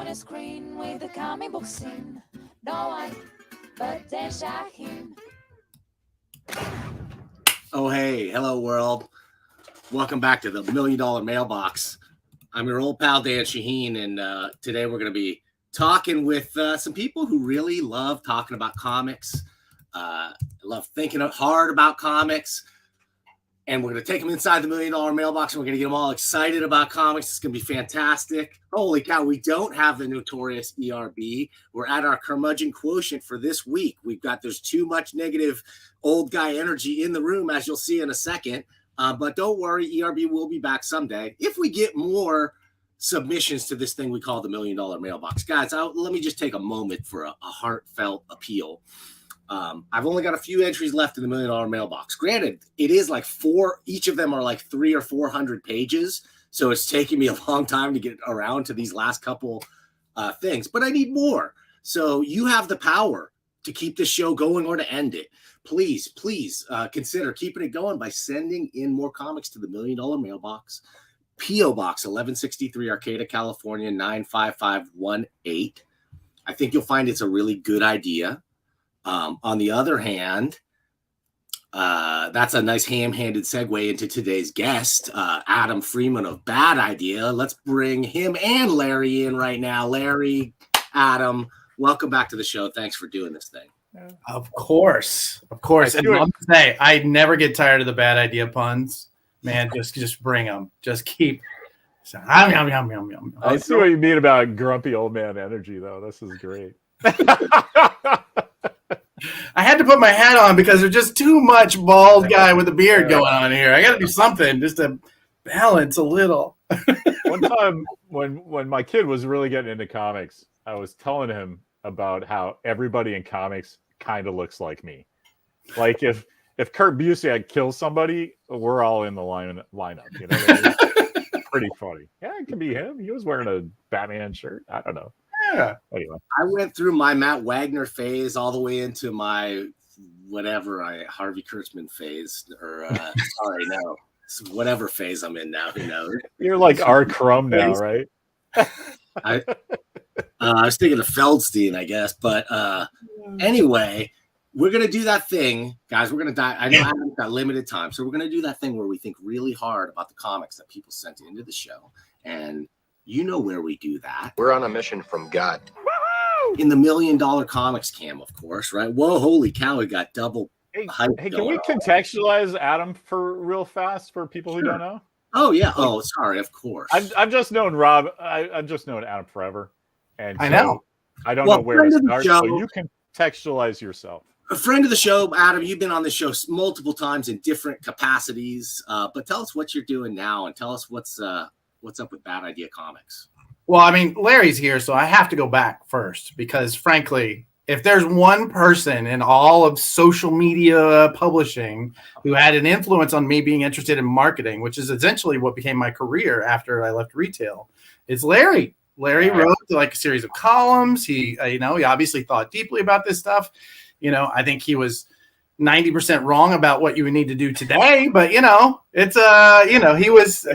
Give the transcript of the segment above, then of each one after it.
on a screen with a comic book scene. No one but Dan Shaheen. Oh, hey. Hello, world. Welcome back to the Million Dollar Mailbox. I'm your old pal, Dan Shaheen, and today we're going to be talking with some people who really love talking about comics, love thinking hard about comics, and we're going to take them inside the Million Dollar Mailbox, and we're going to get them all excited about comics. It's going to be fantastic. Holy cow, we don't have the notorious ERB. We're at our curmudgeon quotient for this week. There's too much negative old guy energy in the room, as you'll see in a second. But don't worry, ERB will be back someday if we get more submissions to this thing we call the Million Dollar Mailbox. Guys, let me just take a moment for a heartfelt appeal. I've only got a few entries left in the Million Dollar Mailbox. Granted, it is like each of them are like 300 or 400 pages. So it's taking me a long time to get around to these last couple things, but I need more. So you have the power to keep this show going or to end it. Please consider keeping it going by sending in more comics to the Million Dollar Mailbox. P.O. Box 1163, Arcata, California, 95518. I think you'll find it's a really good idea. On the other hand, that's a nice ham-handed segue into today's guest, Adam Freeman of Bad Idea. Let's bring him and Larry in right now. Larry, Adam, welcome back to the show. Thanks for doing this thing. Of course. And I'm say I never get tired of the Bad Idea puns. Man, just bring them. Just keep. Yum. I see what you mean about grumpy old man energy, though. This is great. I had to put my hat on because there's just too much bald guy with a beard going on here. I got to do something just to balance a little. One time when my kid was really getting into comics, I was telling him about how everybody in comics kind of looks like me. Like if Kurt Busiek kills somebody, we're all in the lineup. You know what I mean? Pretty funny. Yeah, it could be him. He was wearing a Batman shirt. I don't know. Yeah. Anyway, I went through my Matt Wagner phase all the way into my Harvey Kurtzman phase, or whatever phase I'm in now. Who knows? You're like R. Crumb now, right? I was thinking of Feldstein, I guess, but anyway, we're gonna do that thing, guys. We're gonna die. I know Adam's got limited time, so we're gonna do that thing where we think really hard about the comics that people sent into the show, and you know where we do that. We're on a mission from God. In the $1 Million Comics Cam, of course, right? Whoa, holy cow, we got double. Hey, can we contextualize Adam for real fast for people who don't know? Oh, yeah. Oh, sorry, of course. I've just known Rob. I've just known Adam forever. And I know. I don't know where to start, so you can contextualize yourself. A friend of the show, Adam, you've been on the show multiple times in different capacities, but tell us what you're doing now and tell us what's up with Bad Idea Comics. Well, I mean, Larry's here, so I have to go back first because, frankly, if there's one person in all of social media publishing who had an influence on me being interested in marketing, which is essentially what became my career after I left retail, it's Larry. Larry wrote like a series of columns. He obviously thought deeply about this stuff. I think he was 90% wrong about what you would need to do today, but it's he was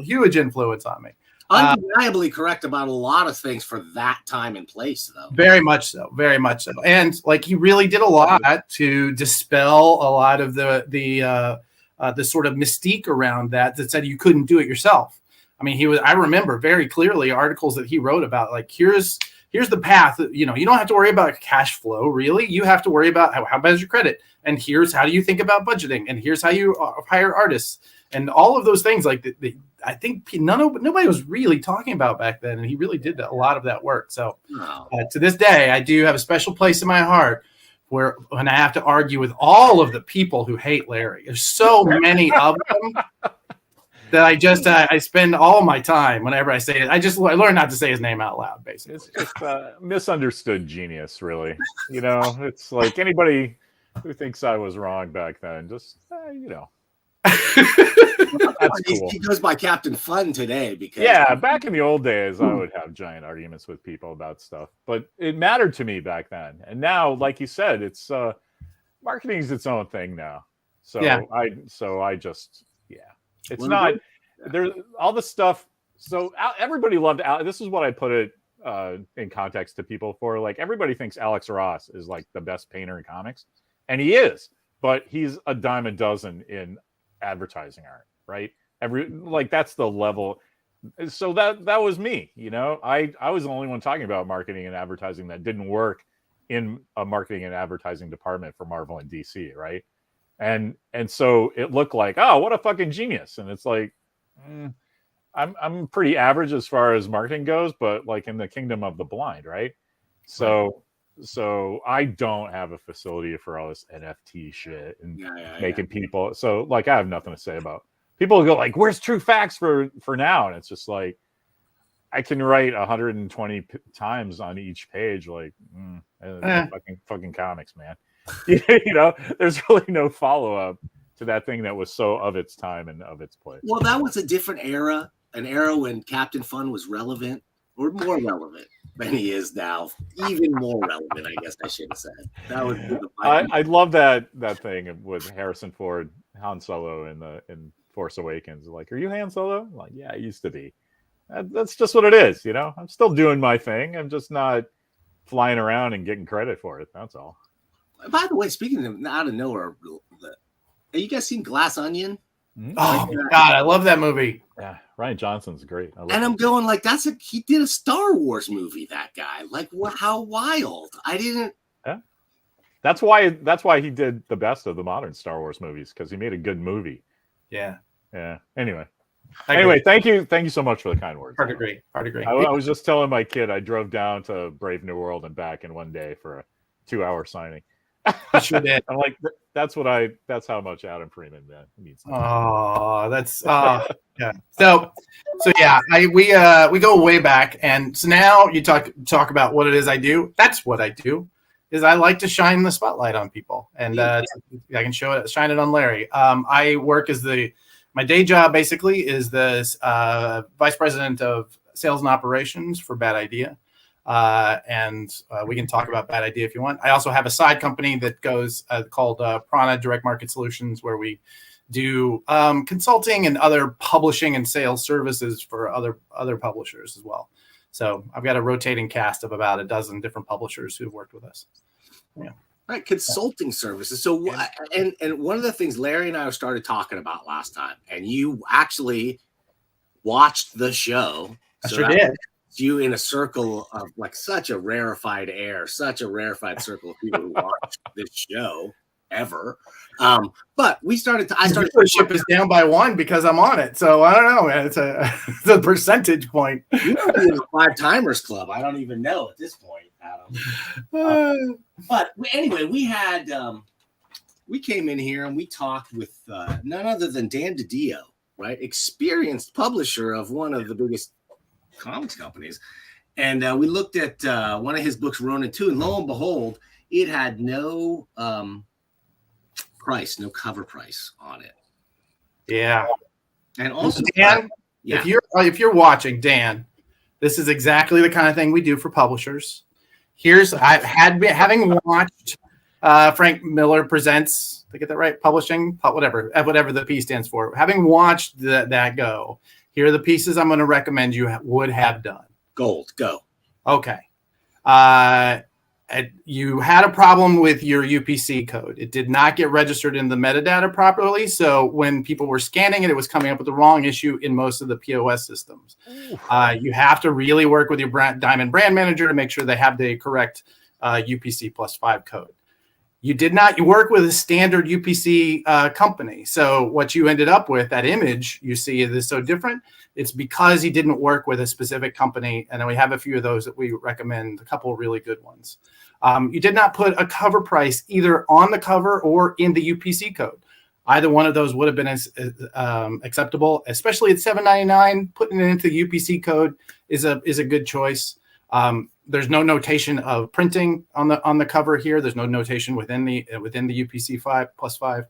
huge influence on me. Undeniably correct about a lot of things for that time and place, though. Very much so. And like he really did a lot to dispel a lot of the sort of mystique around that said you couldn't do it yourself. I mean, I remember very clearly articles that he wrote about like here's the path. You don't have to worry about cash flow, really. You have to worry about how bad is your credit. And here's how do you think about budgeting. And here's how you hire artists. And all of those things, like I think nobody was really talking about back then. And he really did a lot of that work. So to this day, I do have a special place in my heart when I have to argue with all of the people who hate Larry. There's so many of them that I spend all my time whenever I say it. I learn not to say his name out loud, basically. It's just misunderstood genius, really. It's like anybody who thinks I was wrong back then, just, That's cool. He goes by Captain Fun today because back in the old days, I would have giant arguments with people about stuff, but it mattered to me back then. And now, like you said, it's marketing is its own thing now. So I just it's not there. All the stuff everybody loved Alex. This is what I put it in context to people for. Like, everybody thinks Alex Ross is like the best painter in comics, and he is, but he's a dime a dozen in advertising art, right? That's the level. So that was me, I was the only one talking about marketing and advertising that didn't work in a marketing and advertising department for Marvel and DC, right? And so it looked like, oh, what a fucking genius. And it's like, I'm pretty average as far as marketing goes, but like in the kingdom of the blind, right? So I don't have a facility for all this NFT shit and making people. So like, I have nothing to say about. People go like, "Where's true facts for now?" And it's just like, I can write 120 times on each page, like fucking comics, man. There's really no follow up to that thing that was so of its time and of its place. Well, that was a different era, an era when Captain Fun was relevant, or more relevant than he is now. Even more relevant, I guess I should have said. That was. I love that thing with Harrison Ford, Han Solo in Force Awakens. Like, are you Han Solo? I'm like, yeah, I used to be. That's just what it is, I'm still doing my thing. I'm just not flying around and getting credit for it. That's all. By the way, speaking of out of nowhere, have you guys seen Glass Onion? Oh my God, I love that movie. Yeah, Ryan Johnson's great. I'm going like, he did a Star Wars movie. That guy, like, how wild! I didn't. Yeah, that's why he did the best of the modern Star Wars movies, because he made a good movie. Yeah. Anyway, thank you so much for the kind words. Hard to agree. I was just telling my kid I drove down to Brave New World and back in one day for a 2-hour signing. You sure did. I'm like, that's how much Adam Freeman means. Oh, that's yeah. So yeah, we go way back, and so now you talk about what it is I do. That's what I do. Is I like to shine the spotlight on people, and I can shine it on Larry. I work as my day job basically is the vice president of sales and operations for Bad Idea, and we can talk about Bad Idea if you want. I also have a side company that goes called Prana Direct Market Solutions, where we do consulting and other publishing and sales services for other publishers as well. So I've got a rotating cast of about a dozen different publishers who've worked with us. Yeah. Right, consulting services. So, and one of the things Larry and I started talking about last time, and you actually watched the show. I sure did. You in a circle of like such a rarefied circle of people who watch this show ever. But I started. Viewership is down by 1 because I'm on it. So I don't know, man. It's a percentage point. You're in the 5 timers club. I don't even know at this point, Adam. But anyway, we came in here and we talked with none other than Dan DiDio, right? Experienced publisher of one of the biggest comics companies. And we looked at one of his books, Ronin 2, and lo and behold, it had no cover price on it. Yeah. And also, Dan, if you're watching, Dan, this is exactly the kind of thing we do for publishers. Having watched Frank Miller Presents, did I get that right? Publishing, whatever the P stands for. Having watched that go, here are the pieces I'm going to recommend you would have done. Gold, go. Okay. You had a problem with your UPC code. It did not get registered in the metadata properly. So when people were scanning it, it was coming up with the wrong issue in most of the POS systems. You have to really work with your Diamond brand manager to make sure they have the correct UPC +5 code. You did not work with a standard UPC company. So what you ended up with, that image you see is so different. It's because he didn't work with a specific company. And then we have a few of those that we recommend, a couple of really good ones. You did not put a cover price either on the cover or in the UPC code. Either one of those would have been acceptable, especially at $7.99. Putting it into the UPC code is a good choice. There's no notation of printing on the cover here. There's no notation within the UPC +5.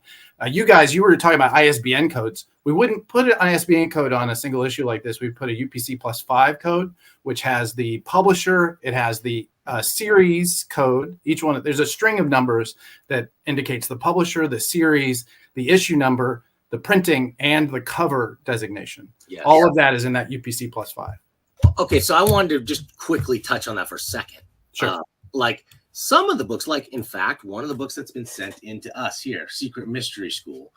You were talking about ISBN codes. We wouldn't put an ISBN code on a single issue like this. We put a UPC +5 code, which has the publisher. It has the series code. Each one, there's a string of numbers that indicates the publisher, the series, the issue number, the printing, and the cover designation. Yes. All of that is in that UPC +5. Okay, so I wanted to just quickly touch on that for a second. Sure. Like some of the books, like in fact, one of the books that's been sent into us here, Secret Mystery School,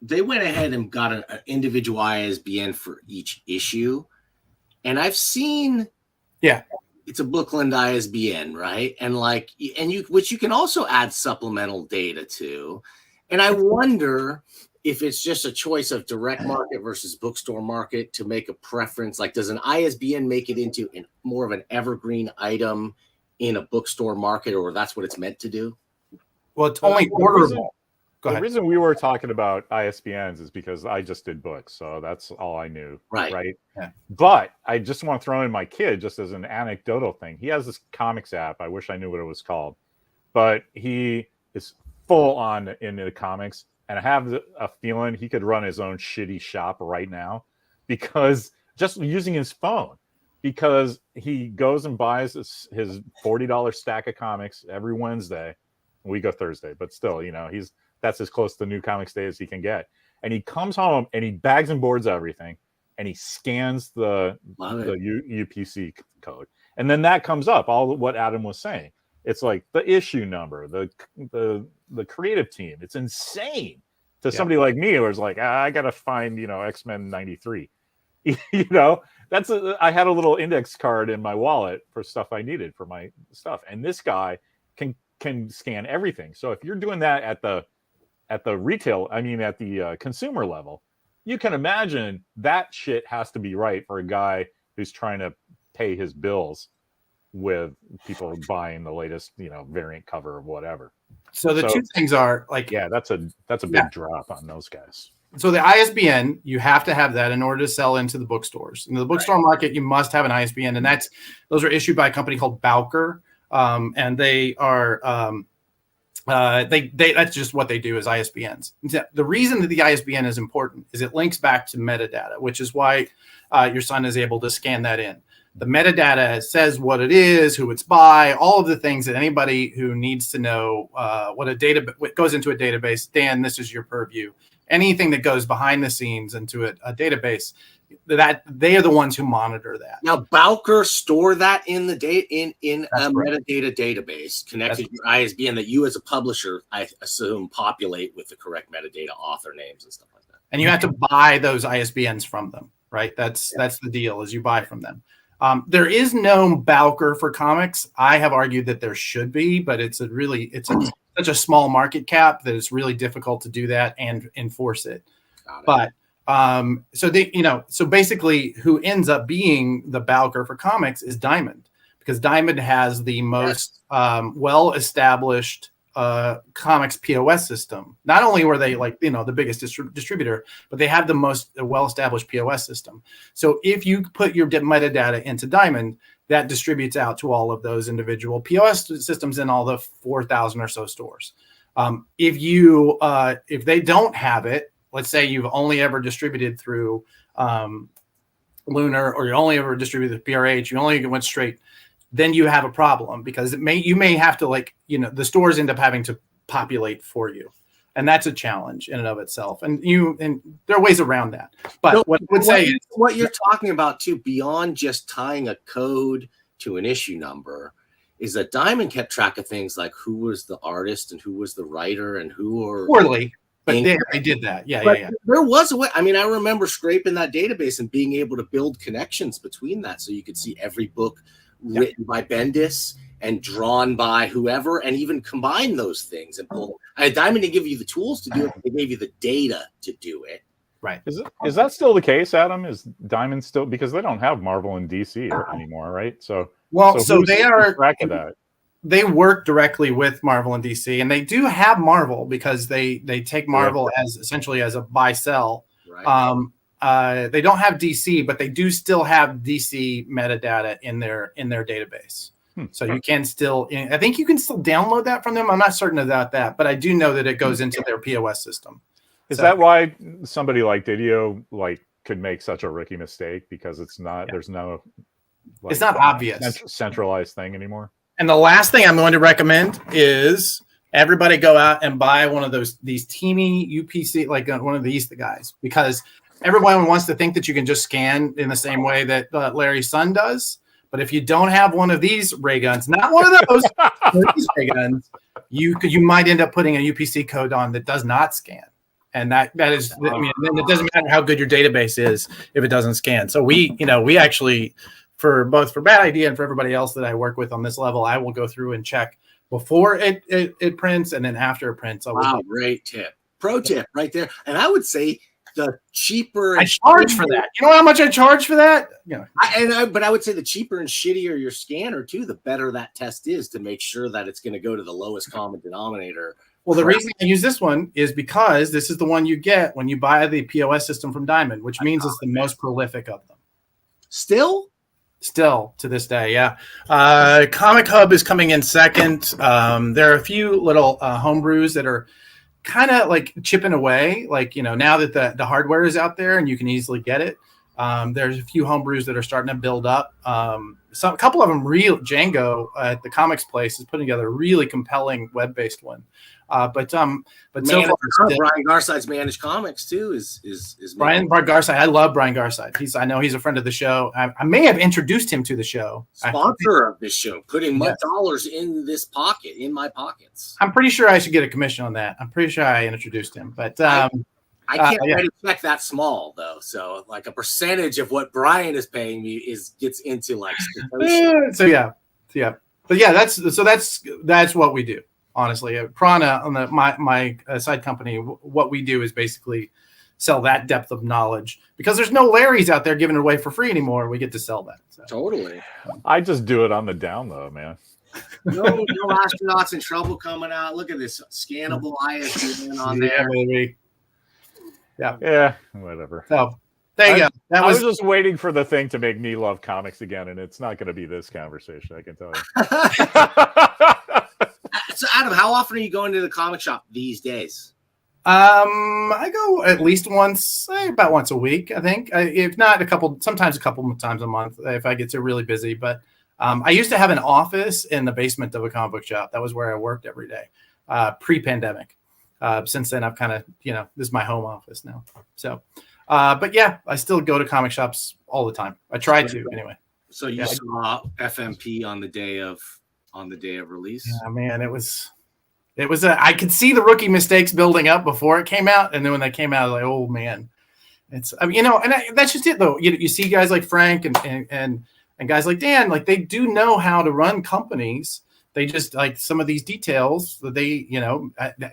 they went ahead and got an individual ISBN for each issue. And I've seen, it's a Bookland ISBN, right? And which you can also add supplemental data to. And I wonder if it's just a choice of direct market versus bookstore market to make a preference. Like, does an ISBN make it into more of an evergreen item in a bookstore market, or that's what it's meant to do? Well, it's only orderable. The reason we were talking about ISBNs is because I just did books, so that's all I knew. Right. Yeah. But I just want to throw in my kid just as an anecdotal thing. He has this comics app. I wish I knew what it was called, but he is full on into the comics, and I have a feeling he could run his own shitty shop right now because just using his phone, because he goes and buys his $40 stack of comics every Wednesday. We go Thursday, but still, that's as close to New Comics Day as he can get. And he comes home and he bags and boards everything, and he scans the UPC code, and then that comes up all what Adam was saying. It's like the issue number, the creative team. It's insane to somebody like me who's like, I gotta find X-Men 93. I had a little index card in my wallet for stuff I needed for my stuff, and this guy can scan everything. So if you're doing that at the retail, at the consumer level, you can imagine that shit has to be right for a guy who's trying to pay his bills with people buying the latest, variant cover of whatever. So the two things are that's a big drop on those guys. So the ISBN, you have to have that in order to sell into the bookstores. In the bookstore market, you must have an ISBN, and those are issued by a company called Bowker, and they are that's just what they do is ISBNs. The reason that the ISBN is important is it links back to metadata, which is why your son is able to scan that in. The metadata says what it is, who it's by, all of the things that anybody who needs to know what goes into a database. Dan, this is your purview. Anything that goes behind the scenes into a database, that they are the ones who monitor that. Now, Bowker store that in the metadata database connected to your ISBN that you as a publisher, I assume, populate with the correct metadata author names and stuff like that. And you have to buy those ISBNs from them, right? That's the deal, is you buy from them. There is no Bowker for comics. I have argued that there should be, but it's such a small market cap that it's really difficult to do that and enforce it. But so basically who ends up being the Bowker for comics is Diamond, because Diamond has the most well-established comics POS system. Not only were they the biggest distributor, but they have the most well-established POS system. So if you put your metadata into Diamond, that distributes out to all of those individual POS systems in all the 4,000 or so stores. If they don't have it, let's say you've only ever distributed through Lunar, or you only ever distributed through PRH, you only went straight, then you have a problem, because you may have to the stores end up having to populate for you. And that's a challenge in and of itself. And there are ways around that. But what you're talking about too, beyond just tying a code to an issue number, is that Diamond kept track of things like who was the artist and who was the writer and who are poorly. But they did that. Yeah. There was a way. I remember scraping that database and being able to build connections between that, so you could see every book written by Bendis and drawn by whoever, and even combine those things and pull. Diamond didn't give you the tools to do it; they gave you the data to do it. Right? Is that still the case, Adam? Is Diamond still, because they don't have Marvel and DC anymore, right? So they are track of that. They work directly with Marvel and DC, and they do have Marvel because they take Marvel as essentially as a buy sell. Right. They don't have DC, but they do still have DC metadata in their database. So you can still, I think you can still download that from them. I'm not certain about that, but I do know that it goes into their POS system. Is that why somebody like Didio could make such a rookie mistake, because it's not there's no it's not obvious centralized thing anymore? And the last thing I'm going to recommend is everybody go out and buy one of these teeny UPC, like one of these guys, because everyone wants to think that you can just scan in the same way that Larry's son does. But if you don't have one of these ray guns, not one of those, one of these ray guns, you might end up putting a UPC code on that does not scan. And that is, I mean, then it doesn't matter how good your database is if it doesn't scan. So we actually, for Bad Idea and for everybody else that I work with on this level, I will go through and check before it prints and then after it prints. Wow, great tip. Pro tip right there. And I would say the cheaper I charge for that. You know how much I charge for that? But I would say the cheaper and shittier your scanner too, the better that test is to make sure that it's going to go to the lowest common denominator. Well, the reason I use this one is because this is the one you get when you buy the POS system from Diamond, which means it's the most prolific of them. Still to this day, yeah. Comic Hub is coming in second. There are a few little homebrews that are kind of like chipping away. Like, now that the hardware is out there and you can easily get it, there's a few homebrews that are starting to build up. A couple of them, Django at the Comics Place is putting together a really compelling web-based one. But so far, Brian Garside's Managed Comics too is Brian Garside. I love Brian Garside. I know he's a friend of the show. I may have introduced him to the show. Sponsor of this show, putting my dollars in my pockets. I'm pretty sure I should get a commission on that. I'm pretty sure I introduced him, but I can't write a check that small though. So like a percentage of what Brian is paying me gets into like. So yeah. But yeah, that's what we do. Honestly, Prana on my side company, what we do is basically sell that depth of knowledge because there's no Larrys out there giving it away for free anymore. We get to sell that. So. Totally. I just do it on the down low, man. No astronauts in trouble coming out. Look at this scannable ISBN on there. Baby. Yeah, whatever. So there you go. I was just waiting for the thing to make me love comics again, and it's not going to be this conversation. I can tell you. So, Adam, how often are you going to the comic shop these days? I go at least about once a week, I think. If not sometimes a couple of times a month if I get so really busy. But I used to have an office in the basement of a comic book shop. That was where I worked every day, pre-pandemic. Since then, I've kind of, this is my home office now. So, but yeah, I still go to comic shops all the time. I try to anyway. So you saw FMP on the day of release? Yeah, man, it was I could see the rookie mistakes building up before it came out, and then when they came out, I was like, oh man, that's just it though. You see guys like Frank and guys like Dan, like they do know how to run companies. They just like some of these details that they,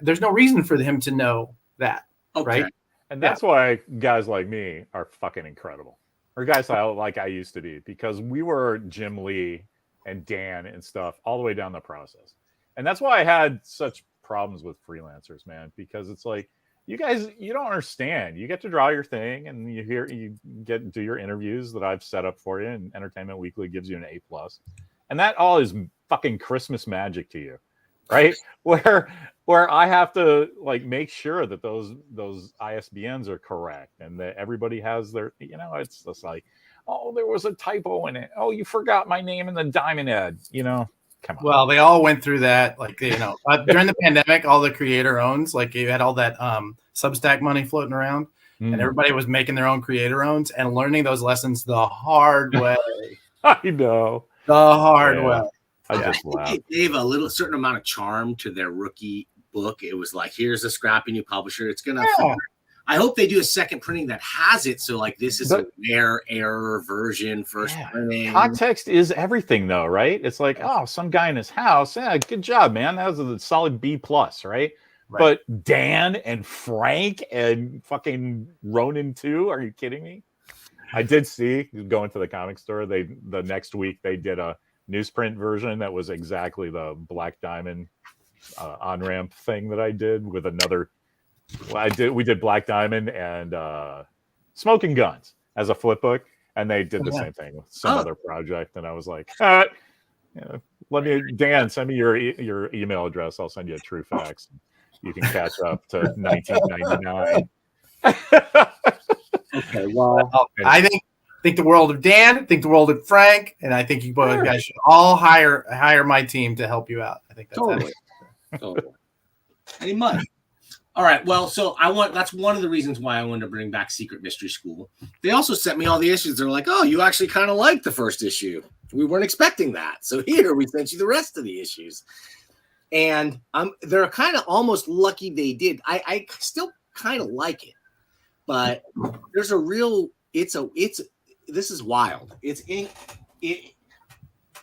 there's no reason for him to know that, right? And that's why guys like me are fucking incredible, or guys like I used to be, because we were Jim Lee and Dan and stuff all the way down the process. And that's why I had such problems with freelancers, man, because it's like, you guys, you don't understand. You get to draw your thing and you do your interviews that I've set up for you, and Entertainment Weekly gives you an A+. And that all is fucking Christmas magic to you, right? Where I have to like make sure that those ISBNs are correct and that everybody has their, it's just like, oh, there was a typo in it. Oh, you forgot my name in the diamond ad. Come on. Well, they all went through that. Like, during the pandemic, all the creator owns, like you had all that Substack money floating around, and everybody was making their own creator owns and learning those lessons the hard way. I know. The hard way. I just laugh. It gave a certain amount of charm to their rookie book. It was like, here's a scrappy new publisher. It's going to... I hope they do a second printing that has it. So like this is a rare error version first printing. Context is everything though, right? It's like, oh, some guy in his house. Yeah, good job, man. That was a solid B+, right? But Dan and Frank and fucking Ronin too. Are you kidding me? I did see going to the comic store. The next week they did a newsprint version that was exactly the Black Diamond on-ramp thing that I did with another. We did Black Diamond and Smoking Guns as a flip book, and they did the same thing with some other project. And I was like, Dan, send me your email address. I'll send you a true fax. You can catch up to 1999. Okay, well, I think the world of Dan, think the world of Frank, and I think you both guys should all hire my team to help you out. I think that's totally. And he might. All right. Well, so that's one of the reasons why I wanted to bring back Secret Mystery School. They also sent me all the issues. They're like, oh, you actually kind of liked the first issue. We weren't expecting that. So here we sent you the rest of the issues. And they're kind of almost lucky they did. I still kind of like it, but there's a real, this is wild.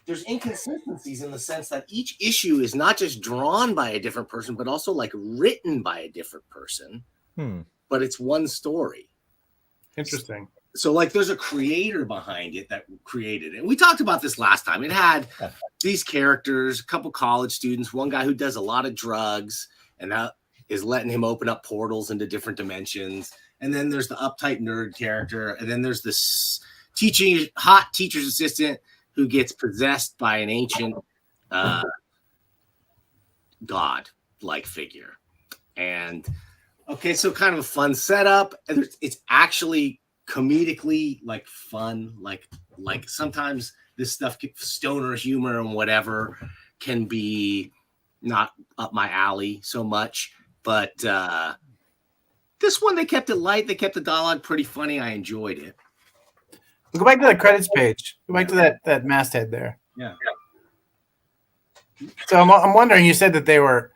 There's inconsistencies in the sense that each issue is not just drawn by a different person, but also like written by a different person. But it's one story. Interesting. So like there's a creator behind it that created it. We talked about this last time. It had these characters, a couple college students, one guy who does a lot of drugs, and that is letting him open up portals into different dimensions. And then there's the uptight nerd character. And then there's this hot teacher's assistant who gets possessed by an ancient god-like figure. And okay, so kind of a fun setup. And it's actually comedically like fun, like sometimes this stuff, stoner humor and whatever, can be not up my alley so much. But this one, they kept it light. They kept the dialogue pretty funny. I enjoyed it. Go back to the credits page. Go back to that masthead there. Yeah. So I'm wondering, you said that they were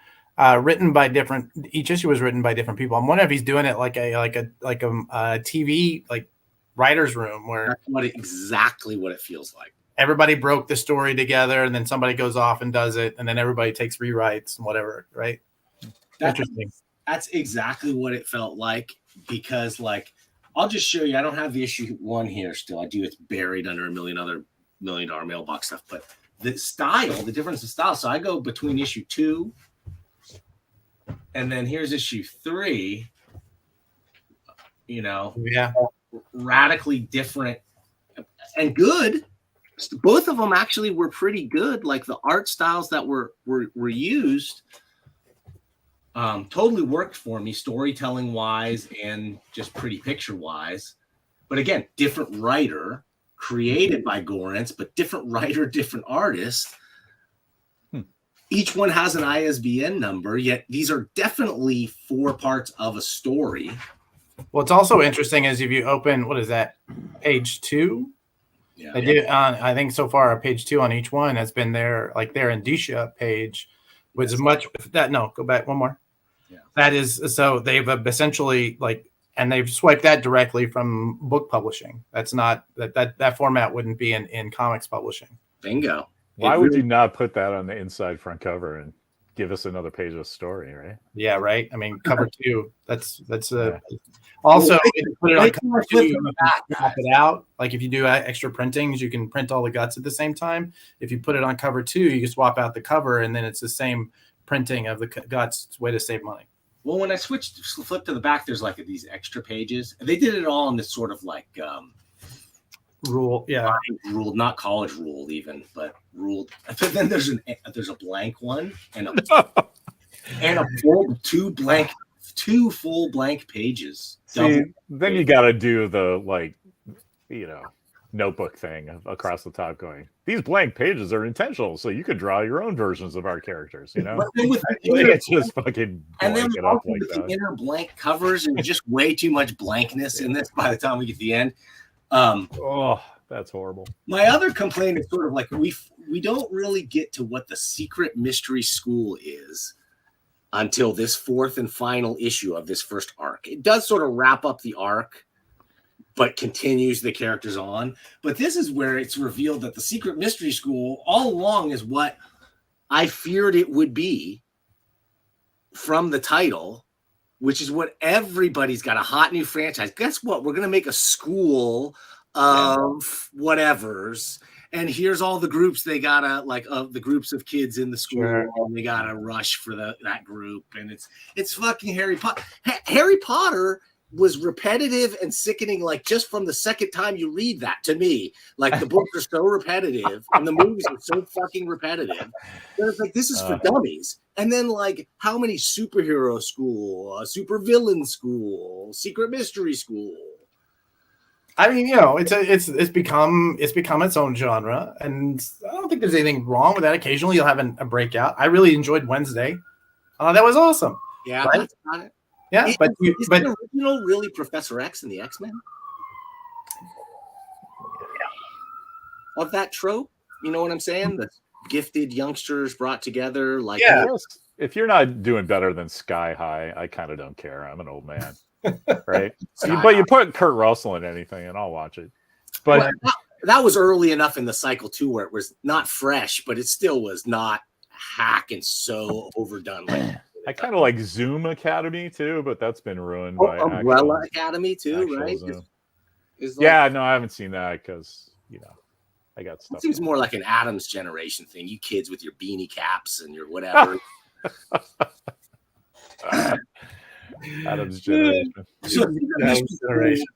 written by different. Each issue was written by different people. I'm wondering if he's doing it like a TV like writer's room where that's exactly what it feels like. Everybody broke the story together, and then somebody goes off and does it, and then everybody takes rewrites and whatever. Right? Interesting. That's exactly what it felt like, because like I'll just show you. I don't have the issue 1 here still. I do. It's buried under a million other $1 Million Dollar Mailbox stuff. But the style, the difference in style. So I go between issue 2 and then here's issue 3. You know, yeah, radically different and good. Both of them actually were pretty good. Like the art styles that were used totally worked for me, storytelling wise and just pretty picture wise. But again, different writer, created by Gorentz, but different writer, different artist. Each one has an ISBN number, yet these are definitely 4 parts of a story. What's also interesting is if you open, what is that, page 2? Yeah. I did. I think so far, page 2 on each one has been their indicia page, which is much that. No, go back one more. Yeah. That is, so they've essentially and they've swiped that directly from book publishing. That's not that format wouldn't be in comics publishing. Bingo. Why would you not put that on the inside front cover and give us another page of story, right? Yeah, right. I mean, cover 2. That's also if you put it on cover 2, you can swap it out. Like if you do extra printings, you can print all the guts at the same time. If you put it on cover 2, you can swap out the cover, and then it's the same printing of the guts. It's a way to save money. Well, when I flip to the back, there's like these extra pages. They did it all in this sort of like rule, yeah, ruled, not college ruled even, but ruled. But then there's a blank one and a full two full blank pages. See, then you got to do the notebook thing across the top, going, these blank pages are intentional, so you could draw your own versions of our characters. You know, it's just fucking and then it up like the inner blank covers and just way too much blankness in this. By the time we get to the end. Oh, that's horrible. My other complaint is sort of like we don't really get to what the secret mystery school is until this 4th and final issue of this first arc. It does sort of wrap up the arc, but continues the characters on. But this is where it's revealed that the secret mystery school all along is what I feared it would be from the title, which is what everybody's got, a hot new franchise. Guess what? We're going to make a school of whatevers. And here's all the groups they gotta of the groups of kids in the school. Sure. And they gotta rush for that group. And it's fucking Harry Potter. Harry Potter was repetitive and sickening, like just from the second time you read that to me. Like the books are so repetitive and the movies are so fucking repetitive. That it's like, this is for dummies. And then like how many superhero school, super villain school, secret mystery school. I mean, it's become its own genre, and I don't think there's anything wrong with that. Occasionally you'll have a breakout. I really enjoyed Wednesday. That was awesome. Yeah, Right? that's not it. Yeah, Is the original really Professor X and the X-Men? Of that trope? You know what I'm saying? The gifted youngsters brought together, like Yeah. If you're not doing better than Sky High, I kind of don't care. I'm an old man, right? But you put Kurt Russell in anything, and I'll watch it. But that was early enough in the cycle too, where it was not fresh, but it still was not hack and so overdone. Like I kind of like Zoom Academy too, but that's been ruined by Umbrella Academy too, right? Yeah, no, I haven't seen that because I got stuff. It seems more like an Adams generation thing. You kids with your beanie caps and your whatever. Adams generation.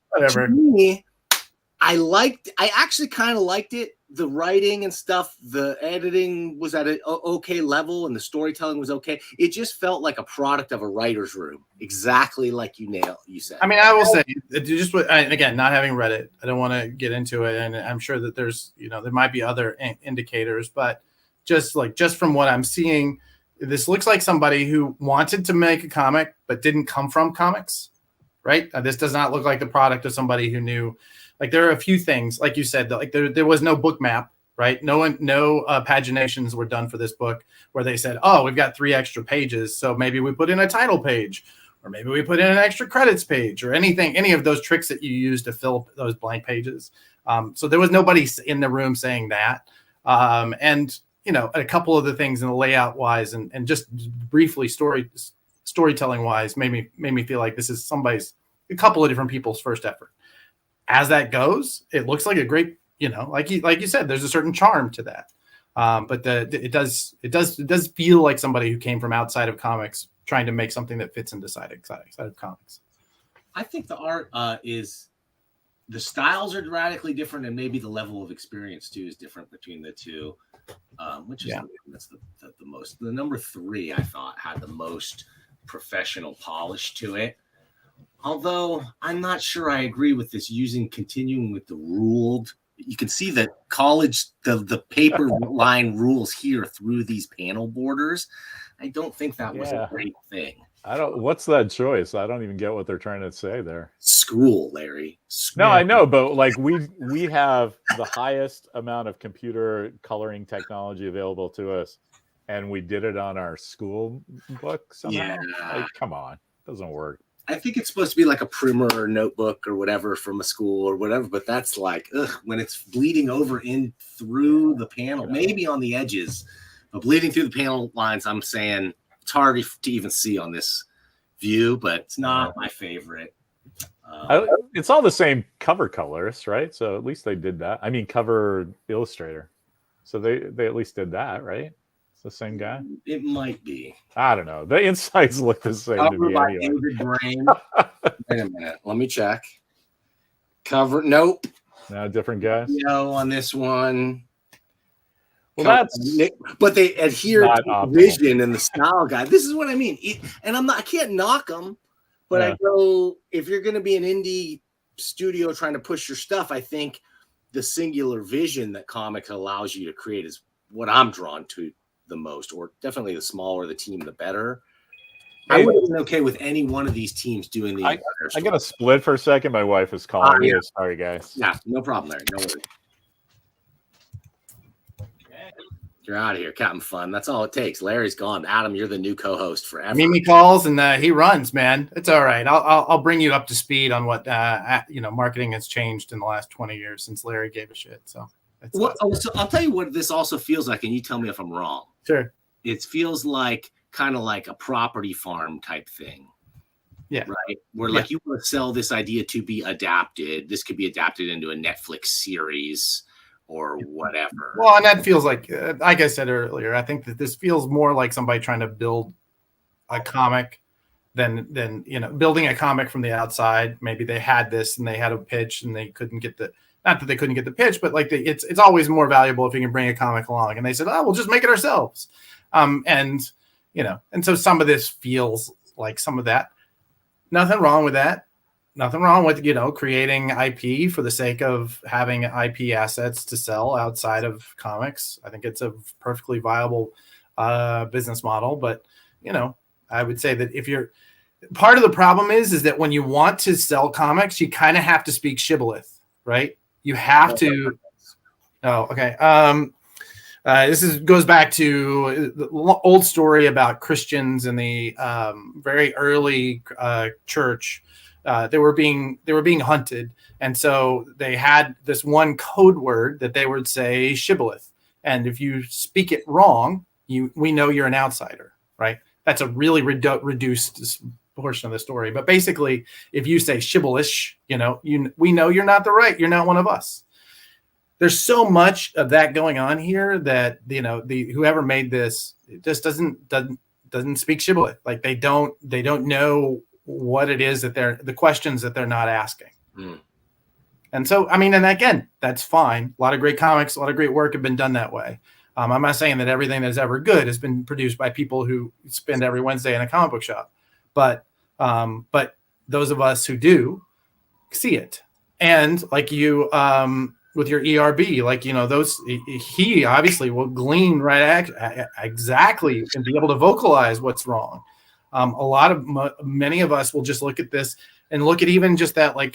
Whatever. To me, I actually kind of liked it. The writing and stuff, the editing was at an okay level, and the storytelling was okay. It just felt like a product of a writer's room, exactly like you said. I mean, I will say, just again, not having read it, I don't want to get into it, and I'm sure that there's, there might be other indicators, but just from what I'm seeing, this looks like somebody who wanted to make a comic but didn't come from comics, right? This does not look like the product of somebody who knew. Like there are a few things, like you said, like there was no book map, right? No paginations were done for this book where they said, oh, we've got 3 extra pages, so maybe we put in a title page, or maybe we put in an extra credits page, or any of those tricks that you use to fill those blank pages. So there was nobody in the room saying that. And a couple of the things in the layout wise and just briefly storytelling wise made me feel like this is a couple of different people's first effort. As that goes, it looks like a great, like you said, there's a certain charm to that. But it does feel like somebody who came from outside of comics trying to make something that fits inside of comics. I think the art the styles are radically different, and maybe the level of experience too is different between the two. Which is that's the most. The number 3 I thought had the most professional polish to it. Although I'm not sure I agree with this continuing with the ruled. You can see that the paper line rules here through these panel borders. I don't think that was a great thing. What's that choice? I don't even get what they're trying to say there. School, Larry. School. No, I know, but like we have the highest amount of computer coloring technology available to us, and we did it on our school book somehow. Yeah. Like, come on, it doesn't work. I think it's supposed to be like a primer or notebook or whatever from a school or whatever, but that's like, when it's bleeding over in through the panel, maybe on the edges, but bleeding through the panel lines, I'm saying it's hard to even see on this view, but it's not my favorite. It's all the same cover colors, right? So at least they did that. I mean, cover illustrator. So they at least did that, right? The same guy? It might be. I don't know. The insides look the same to me anyway. David Brain. Wait a minute. Let me check. Cover. Nope. No, different guys. No, on this one. Well, but they adhere to the vision and the style guide. This is what I mean. I can't knock them, but I go, if you're going to be an indie studio trying to push your stuff, I think the singular vision that comics allows you to create is what I'm drawn to the most, or definitely the smaller the team, the better. I would have been okay with any one of these teams doing the. I got to split for a second. My wife is calling me. Sorry, guys. Yeah, no problem, Larry. No worries. You're out of here, Captain Fun. That's all it takes. Larry's gone. Adam, you're the new co-host forever. Mimi calls and he runs, man. It's all right. I'll bring you up to speed on what marketing has changed in the last 20 years since Larry gave a shit. So. So I'll tell you what this also feels like, and you tell me if I'm wrong. Sure. It feels like kind of like a property farm type thing. Yeah. Right. Where like you want to sell this idea to be adapted. This could be adapted into a Netflix series or whatever. Well, and that feels like I said earlier, I think that this feels more like somebody trying to build a comic than building a comic from the outside. Maybe they had this and they had a pitch and they couldn't get not that they couldn't get the pitch, but like it's always more valuable if you can bring a comic along. And they said, we'll just make it ourselves. And so some of this feels like some of that. Nothing wrong with that. Nothing wrong with, creating IP for the sake of having IP assets to sell outside of comics. I think it's a perfectly viable business model, but, I would say that if you're part of the problem is that when you want to sell comics, you kind of have to speak shibboleth, right? You have to. Oh, okay. Goes back to the old story about Christians in the very early church. They were being hunted, and so they had this one code word that they would say shibboleth. And if you speak it wrong, we know you're an outsider, right? That's a really reduced portion of the story. But basically, if you say shibboleth, we know you're not you're not one of us. There's so much of that going on here that whoever made this, it just doesn't speak shibboleth. Like they don't know what it is that the questions that they're not asking. And so, I mean, and again, that's fine. A lot of great comics, a lot of great work have been done that way. I'm not saying that everything that's ever good has been produced by people who spend every Wednesday in a comic book shop, but those of us who do see it. And like you, with your ERB, like, he obviously will glean exactly and be able to vocalize what's wrong. Many of us will just look at this and look at even just that, like,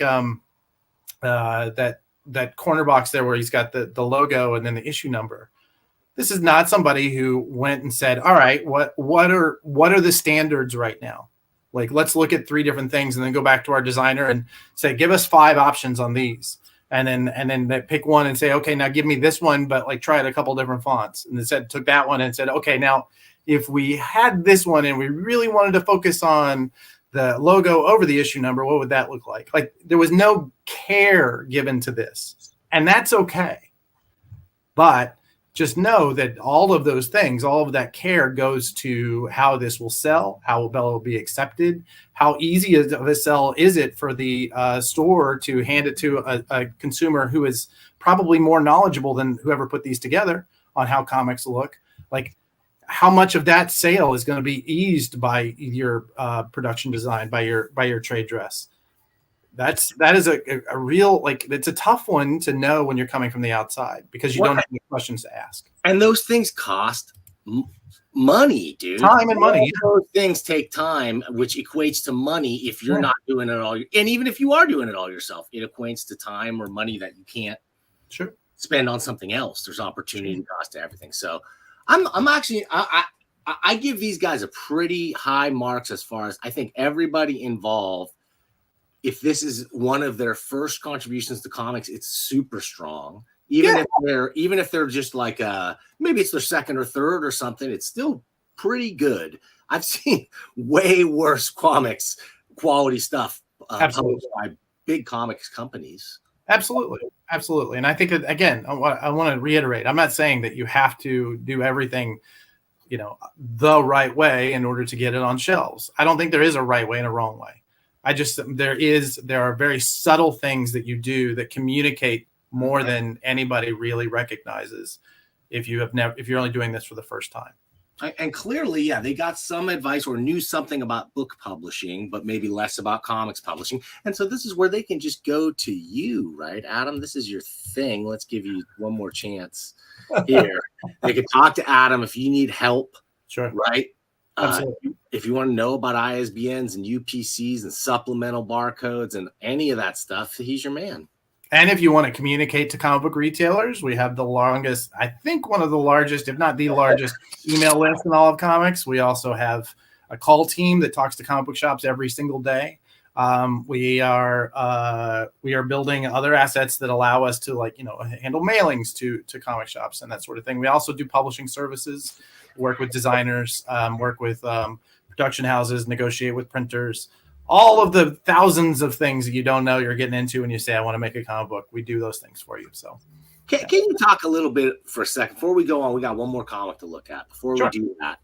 that corner box there where he's got the logo and then the issue number. This is not somebody who went and said, all right, what are the standards right now? Like, let's look at 3 different things and then go back to our designer and say, give us 5 options on these. And then they pick one and say, okay, now give me this one, but like try it a couple different fonts. And they took that one and said, okay, now if we had this one and we really wanted to focus on the logo over the issue number, what would that look like? Like, there was no care given to this, and that's okay. But just know that all of those things, all of that care goes to how this will sell, how well it will be accepted, how easy of a sell is it for the store to hand it to a consumer who is probably more knowledgeable than whoever put these together on how comics look. Like, how much of that sale is going to be eased by your production design, by your trade dress? That is a real, like, it's a tough one to know when you're coming from the outside because you don't have any questions to ask. And those things cost money, dude. Time and money. Those things take time, which equates to money if you're not doing it all. And even if you are doing it all yourself, it equates to time or money that you can't spend on something else. There's opportunity cost to everything. So I'm actually, I give these guys a pretty high marks as far as I think everybody involved. If this is one of their first contributions to comics, it's super strong. Even if they're just like maybe it's their second or third or something, it's still pretty good. I've seen way worse comics quality stuff published by big comics companies. Absolutely. And I think that, again, I want to reiterate, I'm not saying that you have to do everything, the right way in order to get it on shelves. I don't think there is a right way and a wrong way. There are very subtle things that you do that communicate more than anybody really recognizes if you're only doing this for the first time. And clearly, they got some advice or knew something about book publishing, but maybe less about comics publishing. And so this is where they can just go to you, right? Adam, this is your thing. Let's give you one more chance here. They can talk to Adam if you need help. Sure. Right? Absolutely. If you want to know about ISBNs and UPCs and supplemental barcodes and any of that stuff, he's your man. And if you want to communicate to comic book retailers, we have the longest, I think one of the largest, if not the largest, email list in all of comics. We also have a call team that talks to comic book shops every single day. We are building other assets that allow us to, like, handle mailings to comic shops and that sort of thing. We also do publishing services, work with designers, work with production houses, negotiate with printers. All of the thousands of things that you don't know you're getting into when you say, I want to make a comic book. We do those things for you. So can you talk a little bit for a second before we go on? We got one more comic to look at before we do that.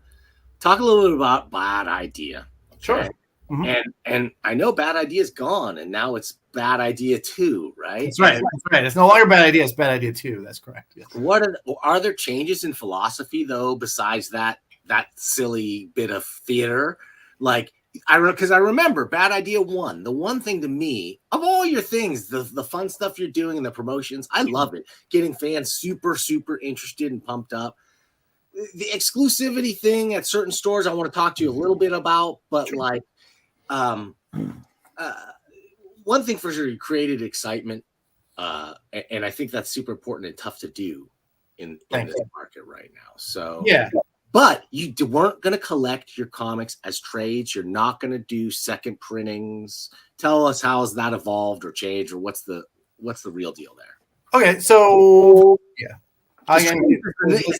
Talk a little bit about Bad Idea. Okay? Sure. Mm-hmm. And I know Bad Idea is gone, and now it's Bad Idea 2, right? That's right. It's no longer Bad Idea. It's Bad Idea 2. That's correct. Yes. What are there changes in philosophy though, besides that silly bit of theater? Like, because I remember Bad Idea 1. The one thing to me, of all your things, the fun stuff you're doing and the promotions, I love it. Getting fans super, super interested and pumped up. the exclusivity thing at certain stores I want to talk to you a little bit about, but like one thing for sure, you created excitement, and I think that's super important and tough to do in this market right now. So yeah. But you weren't going to collect your comics as trades. You're not going to do second printings. Tell us how has that evolved or changed, or what's the real deal there? Okay, so yeah, it's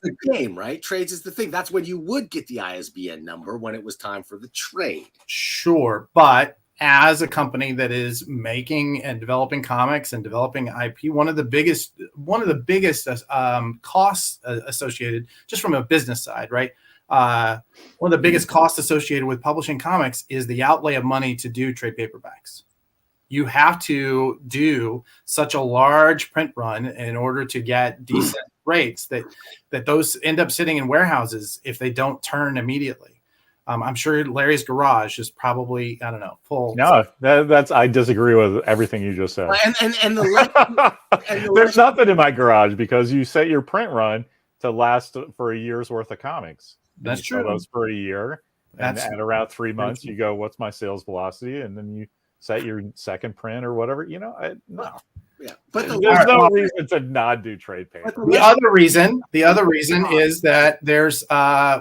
the game, right? Trades is the thing. That's when you would get the ISBN number when it was time for the trade. Sure, but as a company that is making and developing comics and developing IP, one of the biggest costs associated, just from a business side, right? One of the biggest costs associated with publishing comics is the outlay of money to do trade paperbacks. You have to do such a large print run in order to get decent rates that those end up sitting in warehouses if they don't turn immediately. I'm sure Larry's garage is probably, I don't know, full. No, that's I disagree with everything you just said. And There's nothing in my garage because you set your print run to last for a year's worth of comics. That's true. Those for a year, and at around 3 months, you go, "What's my sales velocity?" And then you set your second print or whatever. No. Yeah, but there's no reason to not do trade paper. The other reason is that there's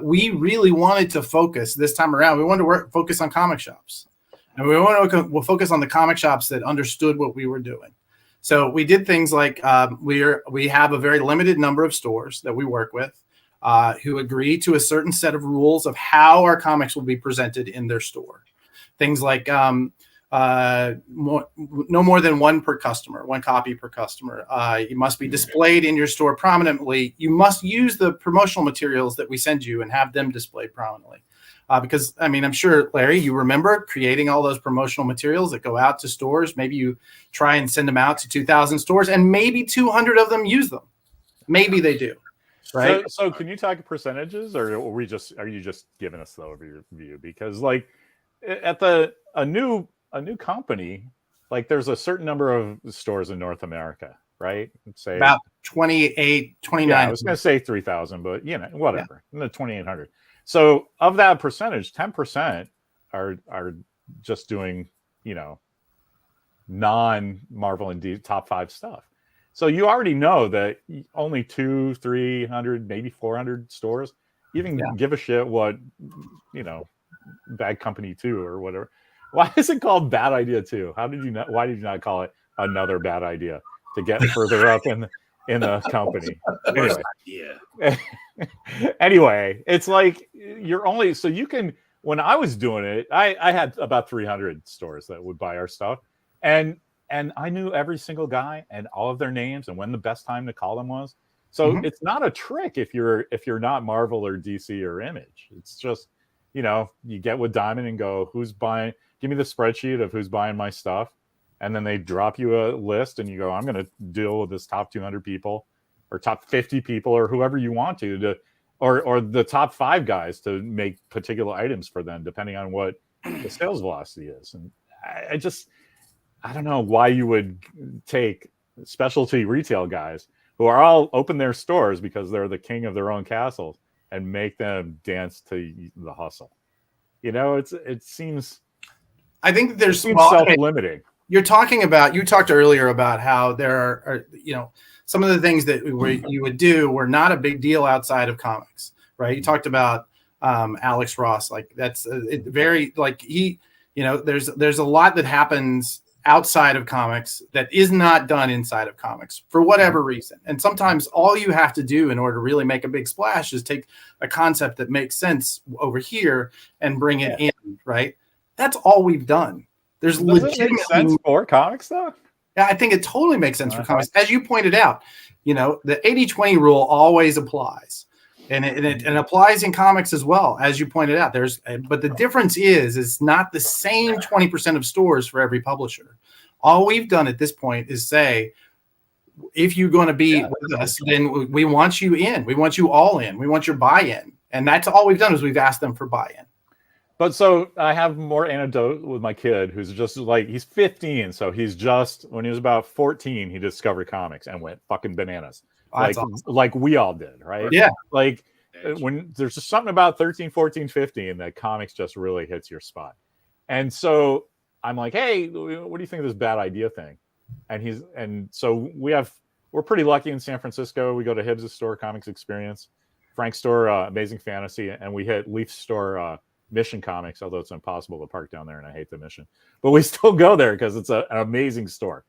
we really wanted to focus this time around. We wanted to focus on comic shops, and we want to focus on the comic shops that understood what we were doing. So we did things like we have a very limited number of stores that we work with who agree to a certain set of rules of how our comics will be presented in their store. Things like no more than one copy per customer. You must be displayed in your store prominently. You must use the promotional materials that we send you and have them displayed prominently. Because, I mean, I'm sure, Larry, you remember creating all those promotional materials that go out to stores. Maybe you try and send them out to 2,000 stores and maybe 200 of them use them. Maybe they do. Right. So can you talk percentages, or are you just giving us the overview? Because like at a new company, like there's a certain number of stores in North America, right? Let's say about 28, 29. Yeah, I was going to say 3,000, but whatever. In the 2,800. So of that percentage, 10% are just doing, non-Marvel and top 5 stuff. So you already know that only 200, 300, maybe 400 stores even give a shit what, Bad Company 2 or whatever. Why is it called Bad Idea 2? Why did you not call it Another Bad Idea to get further up in the company? Anyway, it's like you're only so you can. When I was doing it, I had about 300 stores that would buy our stuff, and I knew every single guy and all of their names and when the best time to call them was. So it's not a trick if you're not Marvel or DC or Image. It's just you get with Diamond and go, who's buying. Give me the spreadsheet of who's buying my stuff. And then they drop you a list and you go, I'm going to deal with this top 200 people or top 50 people or whoever you want to or the top 5 guys to make particular items for them, depending on what the sales velocity is. And I don't know why you would take specialty retail guys who are all open their stores because they're the king of their own castles and make them dance to the hustle. It seems... I think there's self-limiting. You talked earlier about how there are some of the things that you would do were not a big deal outside of comics, right? You talked about Alex Ross, like that's very like there's a lot that happens outside of comics that is not done inside of comics for whatever reason. And sometimes all you have to do in order to really make a big splash is take a concept that makes sense over here and bring it in, right? That's all we've done. There's legitimate sense for comics, though. Yeah, I think it totally makes sense for comics. As you pointed out, the 80-20 rule always applies, and it applies in comics as well. As you pointed out, but the difference is it's not the same 20% of stores for every publisher. All we've done at this point is say, if you're going to be with us, then we want you in. We want you all in. We want your buy-in, and that's all we've done is we've asked them for buy-in. But so I have more anecdote with my kid who's just like, he's 15. So when he was about 14, he discovered comics and went fucking bananas. Like we all did, right? Yeah. Like when there's just something about 13, 14, 15 that comics just really hits your spot. And so I'm like, hey, what do you think of this Bad Idea thing? And so we're pretty lucky in San Francisco. We go to Hibbs' store, Comics Experience, Frank's store, Amazing Fantasy, and we hit Leaf's store, Mission Comics, although it's impossible to park down there and I hate the Mission. But we still go there because it's an amazing store.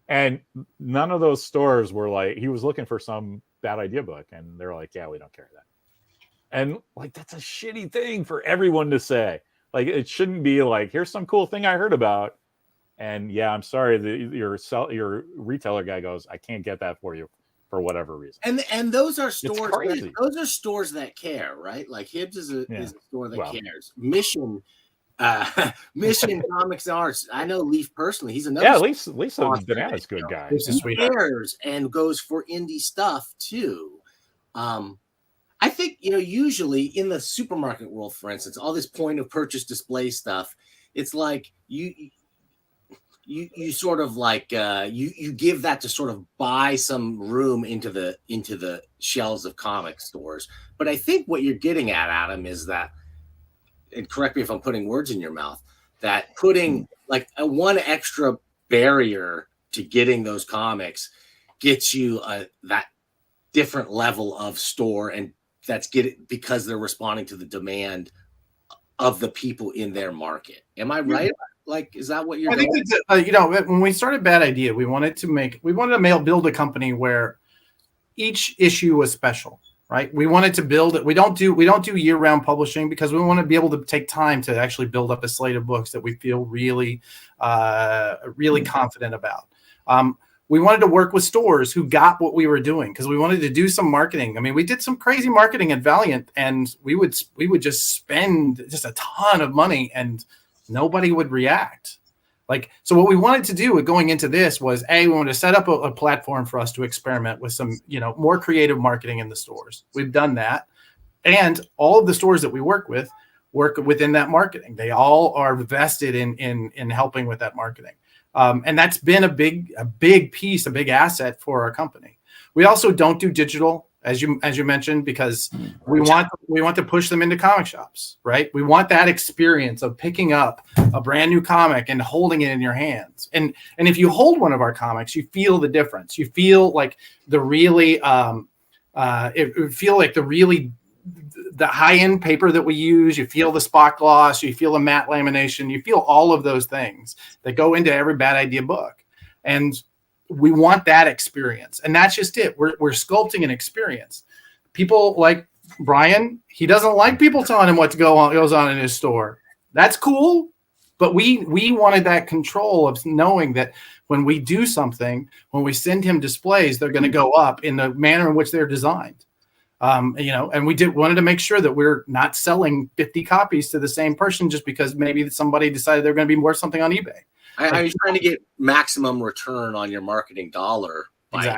And none of those stores were like, he was looking for some Bad Idea book, and they're like, yeah, we don't carry that. And like, that's a shitty thing for everyone to say. Like, it shouldn't be like, here's some cool thing I heard about. And yeah, I'm sorry, your retailer guy goes, I can't get that for you for whatever reason. And those are stores that care, right? Like Hibbs is a store that cares. Mission Comics and Arts. I know Leaf personally. He's another. Yeah, Leaf's a bananas good guy. He cares and goes for indie stuff too. I think, usually in the supermarket world, for instance, all this point of purchase display stuff, it's like you sort of like you give that to sort of buy some room into the shelves of comic stores. But I think what you're getting at, Adam, is that, and correct me if I'm putting words in your mouth, that putting like one extra barrier to getting those comics gets you that different level of store, and that's because they're responding to the demand of the people in their market. Am I right? Like, is that what you're? I think it's, when we started Bad Idea, we wanted to build a company where each issue was special, right? We wanted to build it. We don't do year-round publishing because we want to be able to take time to actually build up a slate of books that we feel really confident about. We wanted to work with stores who got what we were doing because we wanted to do some marketing. I mean, we did some crazy marketing at Valiant, and we would just spend just a ton of money and nobody would react. So what we wanted to do with going into this was, we wanted to set up a platform for us to experiment with some, more creative marketing in the stores. We've done that. And all of the stores that we work within that marketing. They all are vested in helping with that marketing. And that's been a big piece, a big asset for our company. We also don't do digital, as you mentioned, because we want to push them into comic shops, right? We want that experience of picking up a brand new comic and holding it in your hands. And if you hold one of our comics, you feel the difference. You feel like the high-end paper that we use. You feel the spot gloss. You feel the matte lamination. You feel all of those things that go into every Bad Idea book. And we want that experience. And that's just it. We're sculpting an experience. People like Brian, he doesn't like people telling him what goes on in his store. That's cool. But we wanted that control of knowing that when we do something, when we send him displays, they're going to go up in the manner in which they're designed. And we wanted to make sure that we're not selling 50 copies to the same person just because maybe somebody decided they're going to be worth something on eBay. Are you trying to get maximum return on your marketing dollar by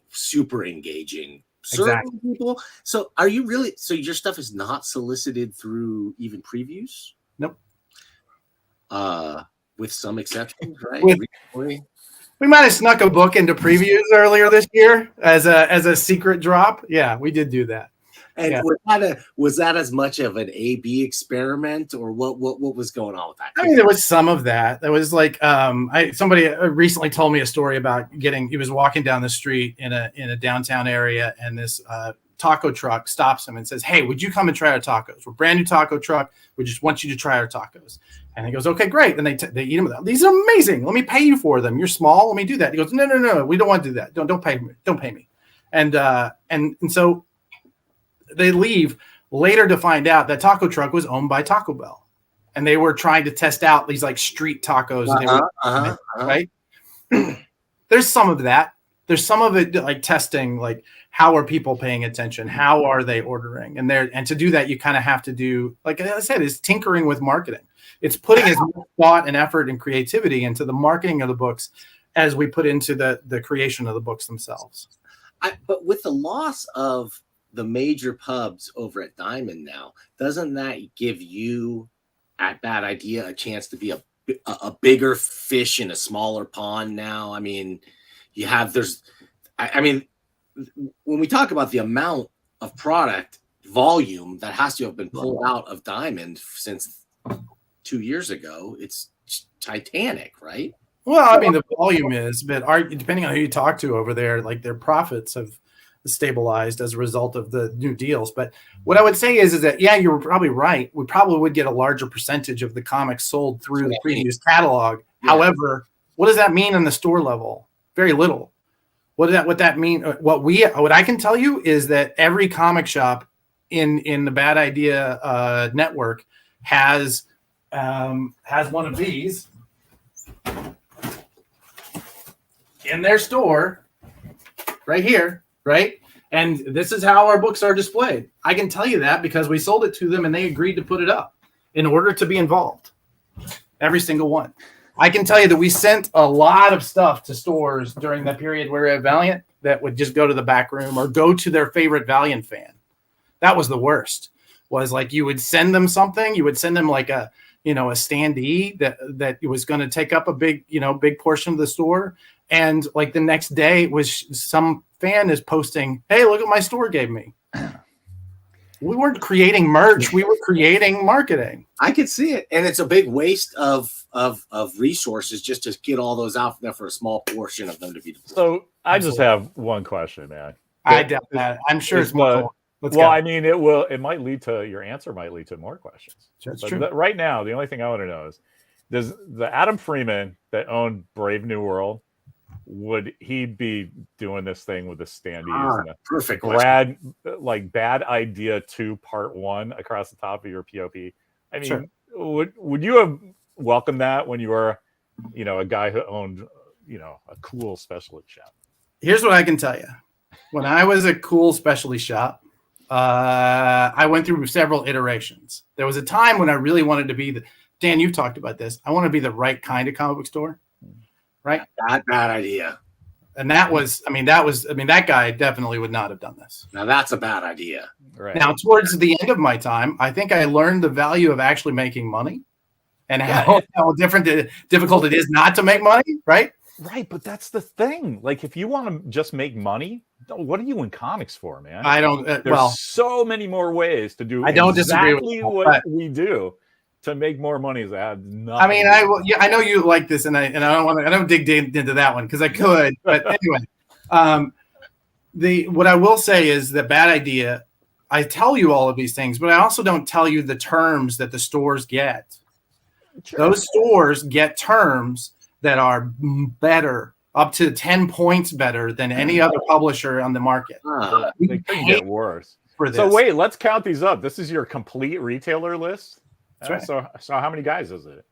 super engaging certain people? So are you really? So your stuff is not solicited through even previews? Nope. With some exceptions, right? We might have snuck a book into previews earlier this year as a secret drop. Yeah, we did do that. And was that as much of an A/B experiment, or what was going on with that? I mean, there was some of that. There was like somebody recently told me a story about he was walking down the street in a downtown area, and this taco truck stops him and says, "Hey, would you come and try our tacos? We're a brand new taco truck. We just want you to try our tacos." And he goes, "Okay, great." Then they eat them. These are amazing. Let me pay you for them. You're small. Let me do that. He goes, No. We don't want to do that. Don't pay me. Don't pay me. And so they leave later to find out that taco truck was owned by Taco Bell, and they were trying to test out these like street tacos. Right? There's some of that. There's some of it like testing, like how are people paying attention? How are they ordering? And to do that, you kind of have to do, like I said, is tinkering with marketing. It's putting as much thought and effort and creativity into the marketing of the books as we put into the creation of the books themselves. But with the loss of the major pubs over at Diamond now, doesn't that give you at Bad Idea a chance to be a bigger fish in a smaller pond now? I mean, when we talk about the amount of product volume that has to have been pulled out of Diamond since 2 years ago. It's Titanic, right? Well, I mean, the volume is, but depending on who you talk to over there, like their profits have stabilized as a result of the new deals. But what I would say is that, yeah, you're probably right. We probably would get a larger percentage of the comics sold through the previous catalog. Yeah. However, what does that mean on the store level? Very little. What that mean? What I can tell you is that every comic shop in the Bad Idea network has one of these in their store right here, right? And this is how our books are displayed. I can tell you that because we sold it to them and they agreed to put it up in order to be involved. Every single one. I can tell you that we sent a lot of stuff to stores during that period where we were at Valiant that would just go to the back room or go to their favorite Valiant fan. That was the worst. Was like you would send them something, you would send them like a standee that was going to take up a big portion of the store. And like the next day was some fan is posting, "Hey, look what my store gave me." We weren't creating merch. We were creating marketing. I could see it. And it's a big waste of resources just to get all those out there for a small portion of them to be deployed. So I just have one question, man. I doubt that. I'm sure it's more. I mean, it might lead to your answer might lead to more questions. That's true. Right now, the only thing I want to know is, does the Adam Freeman that owned Brave New World, would he be doing this thing with the standees? Perfect. Bad Idea 2 Part 1 across the top of your POP. I mean, sure. Would you have welcomed that when you were, a guy who owned, a cool specialty shop? Here's what I can tell you. When I was a cool specialty shop, I went through several iterations. There was a time when I really wanted to be Dan, you've talked about this. I want to be the right kind of comic book store. Right? Bad idea. And that guy definitely would not have done this. Now that's a bad idea. Right. Now, towards the end of my time, I think I learned the value of actually making money and how difficult it is not to make money, right? Right, but that's the thing. Like, if you want to just make money, what are you in comics for, man? I don't. There's so many more ways to do. I don't disagree with what we do to make more money. I know you like this, and I don't dig into that one because I could, but anyway, what I will say is that Bad Idea. I tell you all of these things, but I also don't tell you the terms that the stores get. Sure. Those stores get terms that are better, up to 10 points better than any other publisher on the market. They could get worse. So wait, let's count these up. This is your complete retailer list. That's right. So how many guys is it?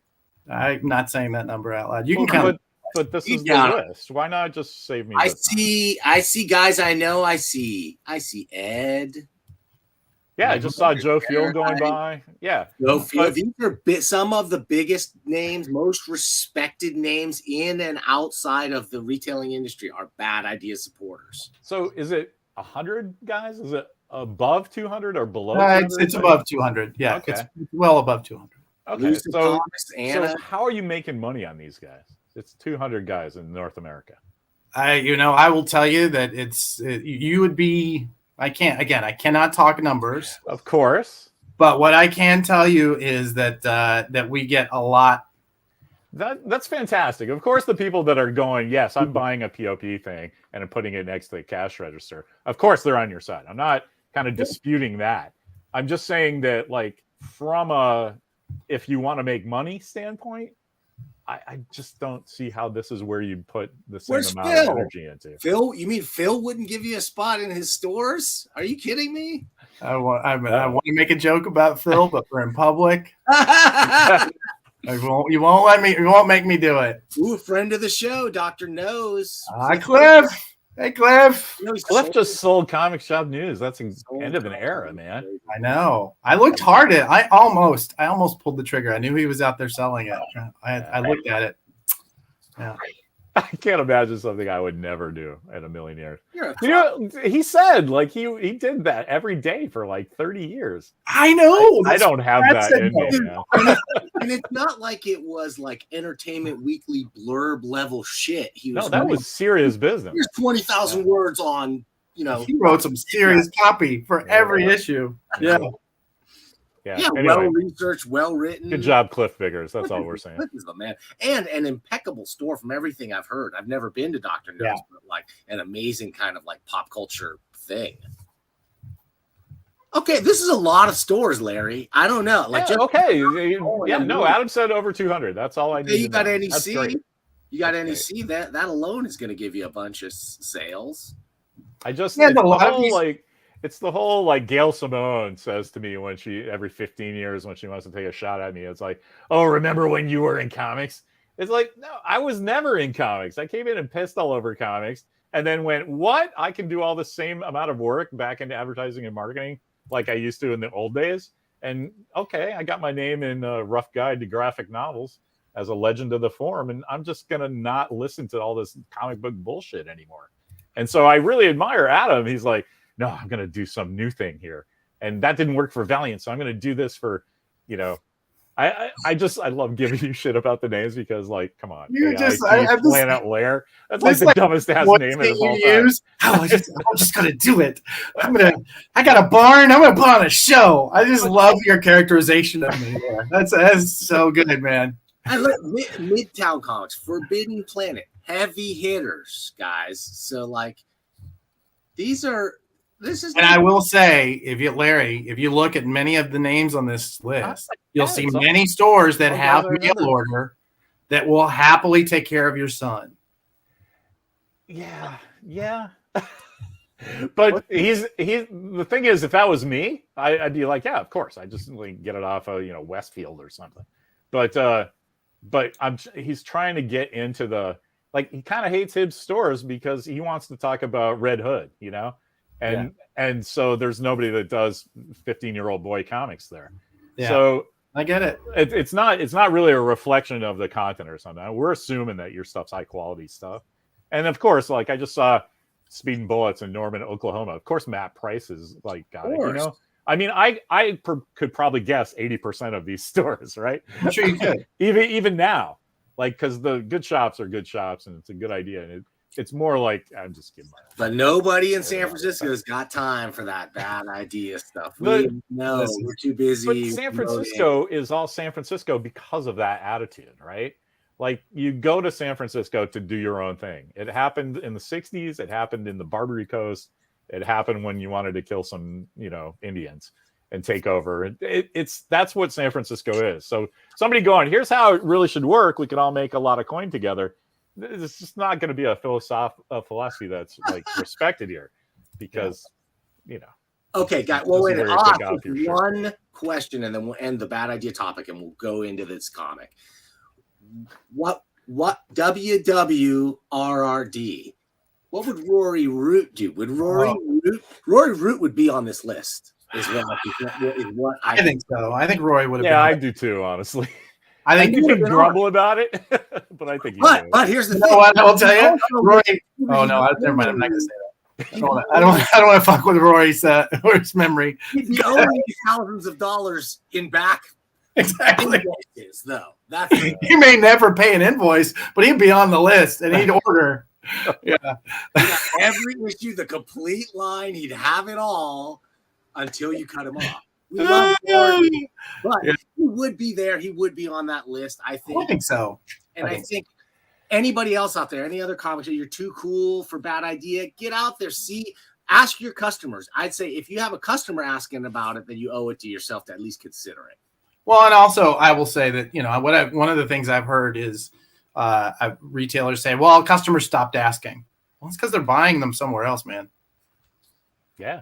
I'm not saying that number out loud. You can count. But this is the list. Why not just save me? I see guys I know. I see Ed. Yeah, I just saw Joe Field going by. Yeah. Joe Field. These are some of the biggest names, most respected names in and outside of the retailing industry are Bad Idea supporters. So is it 100 guys? Is it above 200 or below 200? It's above 200. Yeah, okay. It's well above 200. Okay, so how are you making money on these guys? It's 200 guys in North America. I will tell you that you would be... I cannot talk numbers. Of course. But what I can tell you is that we get a lot. That's fantastic. Of course, the people that are going, yes, I'm buying a POP thing and I'm putting it next to the cash register. Of course, they're on your side. I'm not kind of disputing that. I'm just saying that, like, from if you want to make money standpoint, I just don't see how this is where you'd put the same amount of energy into. Phil, you mean Phil wouldn't give you a spot in his stores? Are you kidding me? I want to make a joke about Phil, but we're in public. You won't make me do it. Ooh, friend of the show, Dr. Knows. Hi, Cliff. Hey, Cliff. Cliff just sold Comic Shop News. That's the end of an era, man. I know. I looked hard at it. I almost pulled the trigger. I knew he was out there selling it. I looked at it. Yeah. I can't imagine something I would never do at $1 million. He said like he did that every day for like 30 years. I know. I don't have that in me now. And it's not like it was like Entertainment Weekly blurb level shit. That was serious business. Here's 20,000 words on, he wrote some serious copy for every issue. Yeah. Anyway, well researched, well written. Good job, Cliff Biggers. That's all we're saying. Cliff is the man, and an impeccable store from everything I've heard. I've never been to Dr. No's, but like an amazing kind of like pop culture thing. Okay, this is a lot of stores, Larry. I don't know. Like, Adam said over 200. That's all I need. You got NEC. You got NEC. That alone is going to give you a bunch of sales. It's the whole like Gail Simone says to me when every 15 years when she wants to take a shot at me, it's like, oh, remember when you were in comics? It's like, no, I was never in comics. I came in and pissed all over comics and then went, what? I can do all the same amount of work back into advertising and marketing like I used to in the old days. And okay, I got my name in a Rough Guide to Graphic Novels as a legend of the form, and I'm just going to not listen to all this comic book bullshit anymore. And so I really admire Adam. He's like, no, I'm going to do some new thing here. And that didn't work for Valiant. So I'm going to do this for, I love giving you shit about the names because like, come on. Planet Lair. That's like the dumbest ass name in all time. I'm just going to do it. I got a barn. I'm going to put on a show. I just love your characterization of me. That's so good, man. I love Midtown Comics, Forbidden Planet, heavy hitters, guys. So like, I will say, if you look at many of the names on this list, you'll see many stores that have mail order that will happily take care of your son. Yeah. But the thing is, if that was me, I'd be like, yeah, of course. I just like get it off of Westfield or something. But he's trying to get into he kind of hates Hibbs stores because he wants to talk about Red Hood, and so there's nobody that does 15-year-old boy comics there. Yeah. So I get it. It's not really a reflection of the content or something. We're assuming that your stuff's high quality stuff, and of course, like I just saw Speed and Bullets in Norman, Oklahoma. Of course, Matt Price is like got it. I mean, I could probably guess 80% of these stores, right? I'm sure you could. even now, like, because the good shops are good shops, and it's a good idea, and it's more like I'm just kidding. But nobody in San Francisco's got time for that bad idea stuff. We're too busy. But San Francisco is all San Francisco because of that attitude, right? Like, you go to San Francisco to do your own thing. It happened in the 60s. It happened in the Barbary Coast. It happened when you wanted to kill some, Indians and take over. That's what San Francisco is. So somebody going, here's how it really should work. We can all make a lot of coin together. It's just not going to be a philosophy that's like respected here because, Okay, guys. Well, wait. I'll ask one question, and then we'll end the bad idea topic, and we'll go into this comic. What WWRRD? What would Rory Root do? Would Rory Root would be on this list? Is what I think so. I think Roy would have. Yeah, I do too. Honestly, I think you can grumble about it, but I think. But here's the thing. What, I'll tell you, Roy. Oh no, never mind. I'm not gonna say that. I don't want to fuck with Rory's memory. He'd be owing thousands of dollars in back. Exactly. Invoices, though. He may never pay an invoice, but he'd be on the list and he'd order. Yeah. Every issue, the complete line, he'd have it all until you cut him off. We love him, but he would be there. He would be on that list, I think. So. And I think anybody else out there, any other comics, you're too cool for Bad Idea, get out there, ask your customers. I'd say if you have a customer asking about it, then you owe it to yourself to at least consider it. Well, and also I will say that, one of the things I've heard is retailers say, well, customers stopped asking. Well, it's because they're buying them somewhere else, man. Yeah.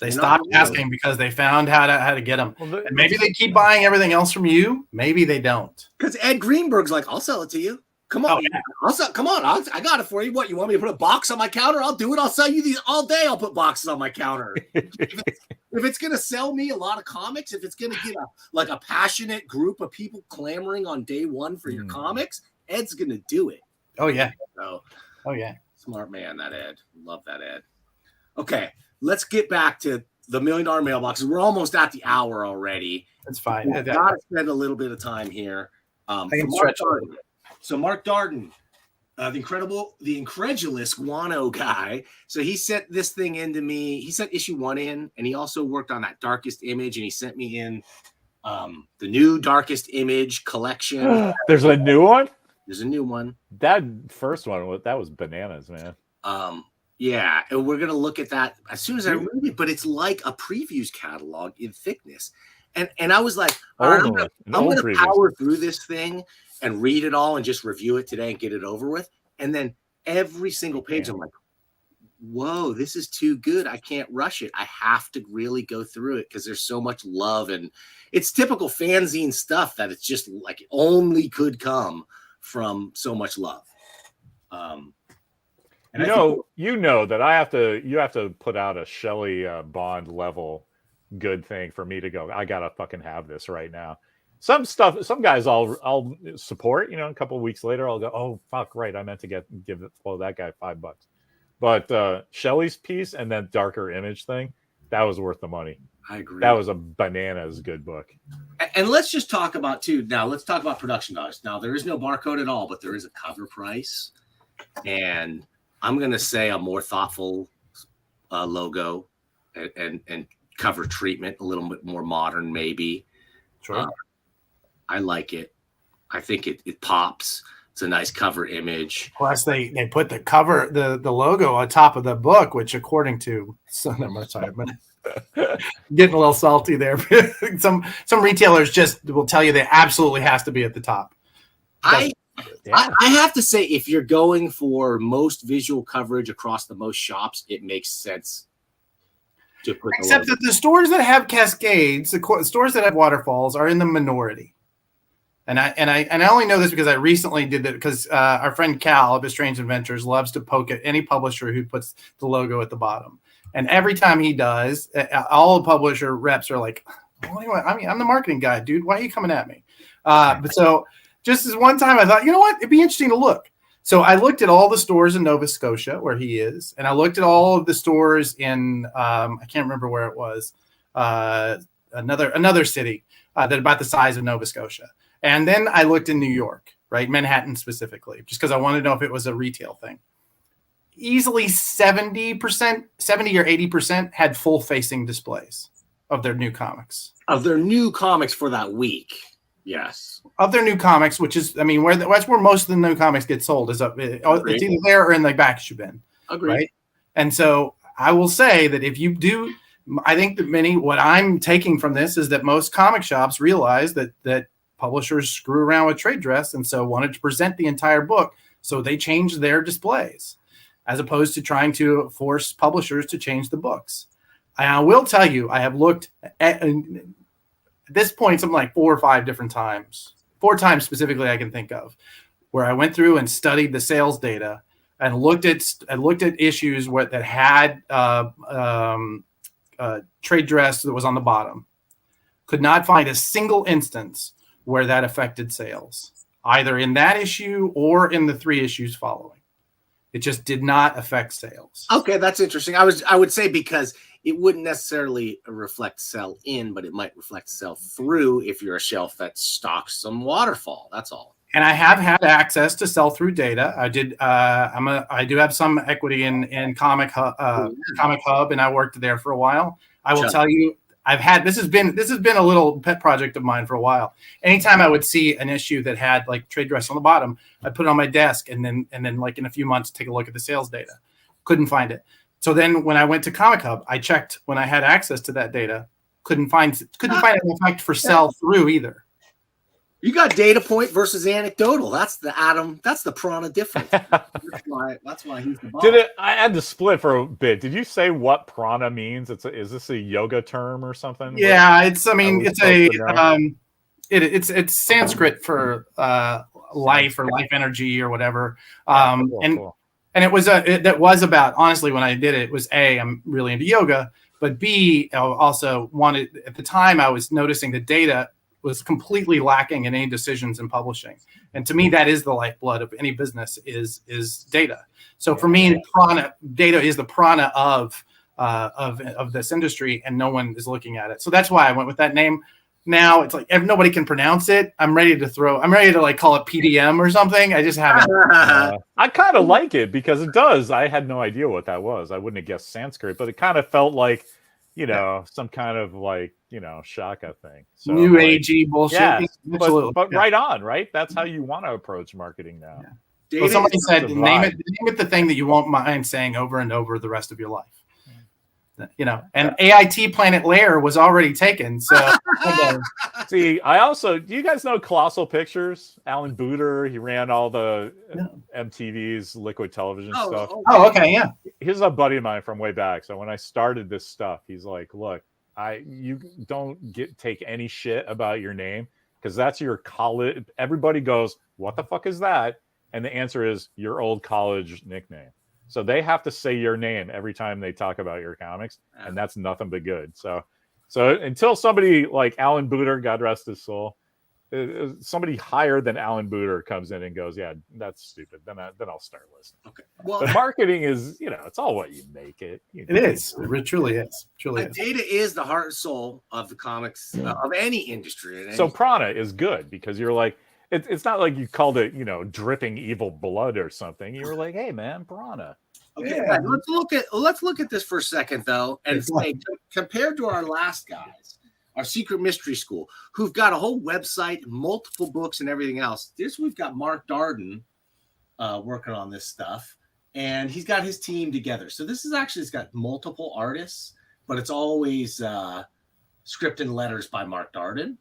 They stopped asking because they found how to get them. Well, and maybe they keep buying everything else from you. Maybe they don't. Because Ed Greenberg's like, I'll sell it to you. Come on. I got it for you. What, you want me to put a box on my counter? I'll do it. I'll sell you these all day. I'll put boxes on my counter. If it's going to sell me a lot of comics, if it's going to get a passionate group of people clamoring on day one for your comics, Ed's going to do it. Oh, yeah. Smart man, that Ed. Love that Ed. Okay, let's get back to the $1 Million Mailbox. We're almost at the hour already. That's fine. I've got to spend a little bit of time here. I can stretch. So Mark Darden, the incredulous Guano guy. So he sent this thing into me. He sent issue 1 in, and he also worked on that Darkest Image, and he sent me in the new Darkest Image collection. There's a new one? There's a new one. That first one, that was bananas, man. Yeah, and we're gonna look at that as soon as I read it, but it's like a previews catalog in thickness. And I was like, all right, I'm gonna power through this thing and read it all and just review it today and get it over with. And then every single page, I'm like, whoa, this is too good. I can't rush it. I have to really go through it because there's so much love, and it's typical fanzine stuff that it's just like it only could come from so much love. And you know that you have to put out a Shelley Bond level good thing for me to go, I gotta fucking have this right now. Some guys I'll support, a couple of weeks later I'll go, oh fuck, right, I meant to give that guy $5. But Shelley's piece and that Darker Image thing, that was worth the money. I agree. That was a bananas good book. And let's just talk about let's talk about production dollars. Now there is no barcode at all, but there is a cover price, and I'm gonna say a more thoughtful logo and cover treatment, a little bit more modern, maybe. Sure. I like it. I think it pops. It's a nice cover image. Plus, they put the cover, the logo on top of the book, which according to getting a little salty there. some retailers just will tell you they absolutely has to be at the top. I have to say, if you're going for most visual coverage across the most shops, it makes sense to put. Except that the stores that have cascades, the stores that have waterfalls, are in the minority. And I only know this because I recently did that because our friend Cal of His Strange Adventures loves to poke at any publisher who puts the logo at the bottom. And every time he does, all the publisher reps are like, oh, anyway, I mean, I'm the marketing guy, dude. Why are you coming at me? But so just as one time I thought, you know what? It'd be interesting to look. So I looked at all the stores in Nova Scotia where he is. And I looked at all of the stores in, I can't remember where it was, another city that about the size of Nova Scotia. And then I looked in New York, right? Manhattan specifically, just because I wanted to know if it was a retail thing. Easily 70%, 70 or 80% had full facing displays of their new comics. Of their new comics for that week. Yes. Of their new comics, which is, I mean, that's where most of the new comics get sold, is it's either there or in the back issue bin. Agreed. Right? And so I will say that if you do, I think that what I'm taking from this is that most comic shops realize that publishers screw around with trade dress and so wanted to present the entire book. So they changed their displays as opposed to trying to force publishers to change the books. And I will tell you, I have looked at this point, something like 4 or 5 different times, 4 times specifically I can think of, where I went through and studied the sales data and looked at issues that had trade dress that was on the bottom. Could not find a single instance where that affected sales, either in that issue or in the 3 issues following. It just did not affect sales. Okay, that's interesting. I would say because it wouldn't necessarily reflect sell in, but it might reflect sell through if you're a shelf that stocks some waterfall. That's all. And I have had access to sell through data. I did. I do have some equity in Comic Hub, and I worked there for a while. I will tell you, this has been a little pet project of mine for a while. Anytime I would see an issue that had like trade dress on the bottom, I'd put it on my desk and then like in a few months take a look at the sales data. Couldn't find it. So then when I went to Comic Hub, I checked when I had access to that data. Couldn't find an effect for sell through either. You got data point versus anecdotal. That's the prana difference. That's why he's the boss. I had to split for a bit. Did you say what prana means? Is this a yoga term or something? Yeah, it's Sanskrit for life or life energy or whatever. Cool. And it was that was about, honestly, when I did it, was A, I'm really into yoga, but B, also wanted, at the time I was noticing the data was completely lacking in any decisions in publishing. And to me, that is the lifeblood of any business is data. So for me, data is the prana of this industry, and no one is looking at it. So that's why I went with that name. Now it's like if nobody can pronounce it, I'm ready to like call it PDM or something. I just haven't. I kind of like it because it does. I had no idea what that was. I wouldn't have guessed Sanskrit, but it kind of felt like, some kind of like, Shaka thing. So New agey bullshit. Yeah, absolutely. but right on, right? That's how you want to approach marketing now. Yeah. Well, somebody said, name it the thing that you won't mind saying over and over the rest of your life. And AIT Planet Lair was already taken. So see, do you guys know Colossal Pictures? Alan Booter, he ran all the MTV's Liquid Television stuff. Oh, okay, yeah. He's a buddy of mine from way back. So when I started this stuff, he's like, look, you don't take any shit about your name because that's your college. Everybody goes, what the fuck is that? And the answer is your old college nickname. So they have to say your name every time they talk about your comics, and that's nothing but good. So until somebody like Alan Booter, God rest his soul, somebody higher than Alan Booter comes in and goes, yeah, that's stupid. Then I'll start listening. Okay. Well, but marketing is, it's all what you make it. It is. It truly is. Data is the heart and soul of the comics of any industry. So Prana is good because you're like, it's not like you called it, dripping evil blood or something. You were like, hey man, Prana. Okay, yeah. Let's look at this for a second though, and say compared to our last guys, our Secret Mystery School, who've got a whole website, multiple books, and everything else. We've got Mark Darden working on this stuff, and he's got his team together. So this is actually, it's got multiple artists, but it's always script and letters by Mark Darden.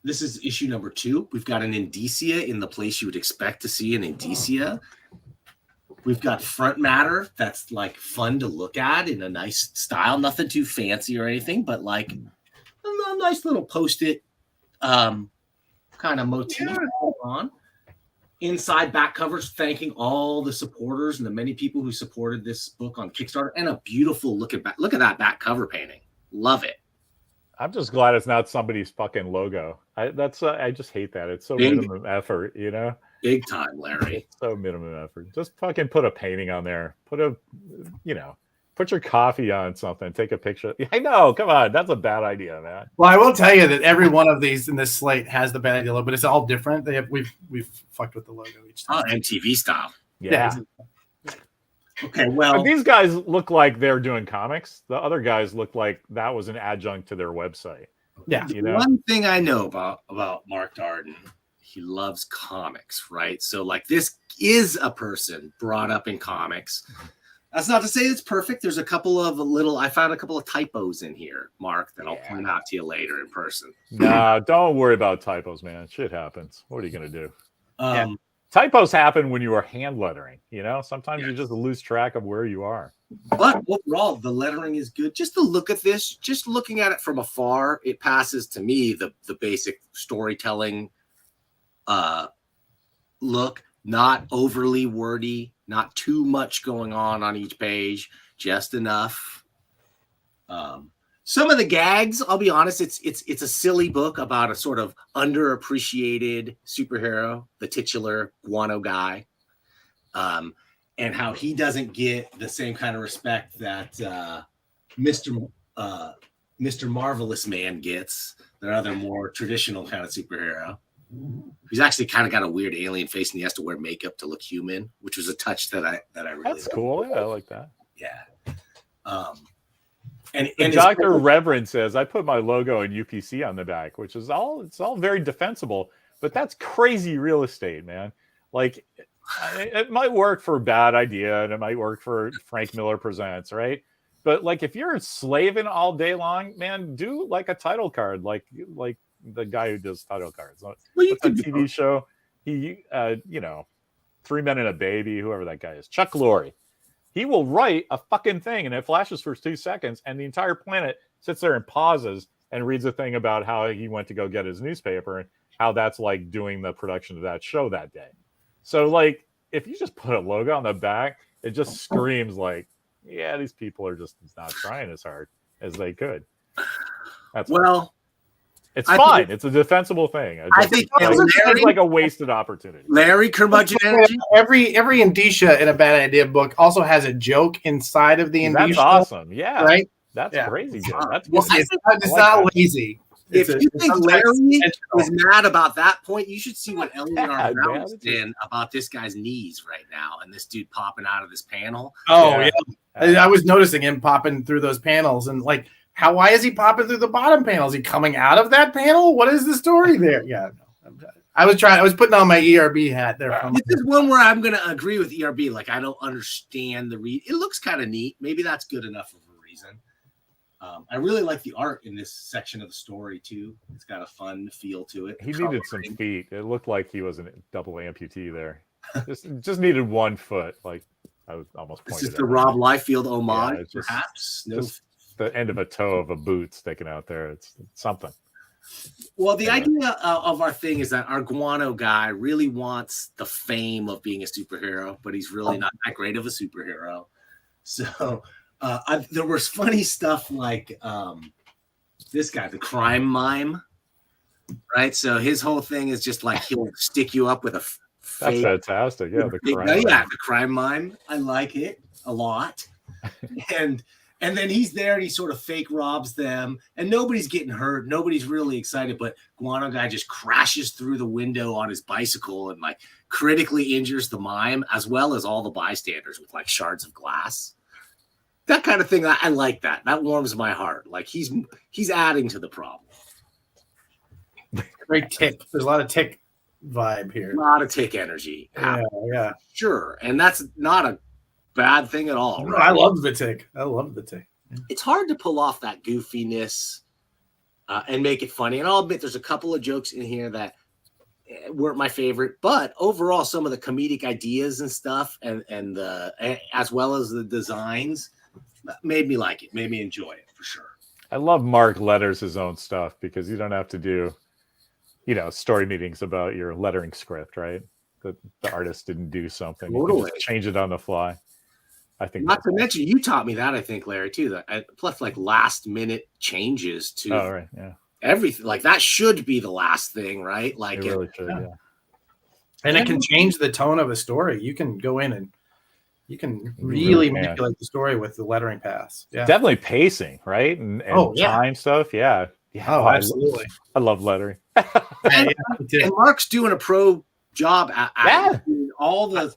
This is issue number 2. We've got an indicia in the place you would expect to see an indicia. We've got front matter that's like fun to look at in a nice style, nothing too fancy or anything, but like a nice little post-it kind of motif on. Inside back covers thanking all the supporters and the many people who supported this book on Kickstarter, and a beautiful look at that back cover painting. Love it. I'm just glad it's not somebody's fucking logo. I just hate that. It's so minimum effort, Big time, Larry. It's so minimum effort. Just fucking put a painting on there. Put your coffee on something. Take a picture. I know. Come on, that's a bad idea, man. Well, I will tell you that every one of these in this slate has the Bad Idea logo, but it's all different. We've fucked with the logo each time. Oh, MTV style. Yeah. Okay, well, but these guys look like they're doing comics. The other guys look like that was an adjunct to their website. Yeah. One thing I know about Mark Darden, he loves comics, right? So like this is a person brought up in comics. That's not to say it's perfect. There's I found a couple of typos in here, Mark, that I'll point out to you later in person. Nah, don't worry about typos, man. Shit happens. What are you going to do? Typos happen when you are hand lettering, sometimes you just lose track of where you are. But overall, the lettering is good. Just to look at this, just looking at it from afar, it passes to me the basic storytelling look, not overly wordy, not too much going on each page, just enough. Some of the gags, I'll be honest, it's a silly book about a sort of underappreciated superhero, the titular guano guy, and how he doesn't get the same kind of respect that Mr. Marvelous Man gets, the other more traditional kind of superhero. He's actually kind of got a weird alien face, and he has to wear makeup to look human, which was a touch that I really That's cool. Yeah, I like that. Yeah. And Dr. Reverend says, I put my logo and UPC on the back, which is it's all very defensible, but that's crazy real estate, man. Like it might work for Bad Idea and it might work for Frank Miller Presents, right? But like if you're slaving all day long, man, do like a title card, like the guy who does title cards. What's a TV show? He 3 Men and a Baby, whoever that guy is, Chuck Lorre. He will write a fucking thing and it flashes for 2 seconds and the entire planet sits there and pauses and reads a thing about how he went to go get his newspaper and how that's like doing the production of that show that day. So like, if you just put a logo on the back, it just screams like, yeah, these people are just not trying as hard as they could. It's fine. It's a defensible thing. I think it's like a wasted opportunity. Larry Curmudgeon energy. Every indicia in a Bad Idea book also has a joke inside of the indicia. That's awesome. Yeah. Right. That's Yeah. crazy good. That's Well, good. It's I like not that. lazy. If you think sometimes Larry intentional. was mad about that point, you should see what Eleanor Yeah, Brown man, is it's saying about this guy's knees right now, and this dude popping out of this panel. Oh Yeah. yeah. I was noticing him popping through those panels, and like, why is he popping through the bottom panel? Is he coming out of that panel? What is the story there? Yeah, no. I was putting on my ERB hat there. This is one where I'm going to agree with ERB. Like, I don't understand the read. It looks kind of neat. Maybe that's good enough of a reason. I really like the art in this section of the story too. It's got a fun feel to it. He needed some feet. It looked like he was a double amputee there. just needed 1 foot. Like I was almost pointed. This is the Rob Liefeld homage, just, perhaps. Just the end of a toe of a boot sticking out there. It's something. Well, the idea of our thing is that our guano guy really wants the fame of being a superhero, but he's really not that great of a superhero. So there was funny stuff like this guy, the crime mime, right? So his whole thing is just like he'll stick you up with a That's fantastic. Yeah, the crime mime. I like it a lot. And then he's there and he sort of fake robs them, and nobody's getting hurt. Nobody's really excited, but Guano Guy just crashes through the window on his bicycle and like critically injures the mime as well as all the bystanders with like shards of glass. That kind of thing. I like that. That warms my heart. Like he's adding to the problem. Great tick. There's a lot of tick vibe here. A lot of tick energy. Yeah. Sure. And that's not a bad thing at all. Right? I love the tick. It's hard to pull off that goofiness and make it funny. And I'll admit there's a couple of jokes in here that weren't my favorite, but overall some of the comedic ideas and stuff and as well as the designs made me like it, made me enjoy it for sure. I love Mark letters his own stuff because you don't have to do, story meetings about your lettering script, right? The artist didn't do something. Totally. You can just change it on the fly. I think not to mention you taught me that, I think, Larry, too. That plus like last minute changes to everything. Like that should be the last thing, right? Like it really should, yeah. And it can change the tone of a story. You can go in and you can really manipulate the story with the lettering pass. Yeah. Definitely pacing, right? And time stuff. Yeah. Oh, absolutely. I love lettering. And Mark's doing a pro job at all the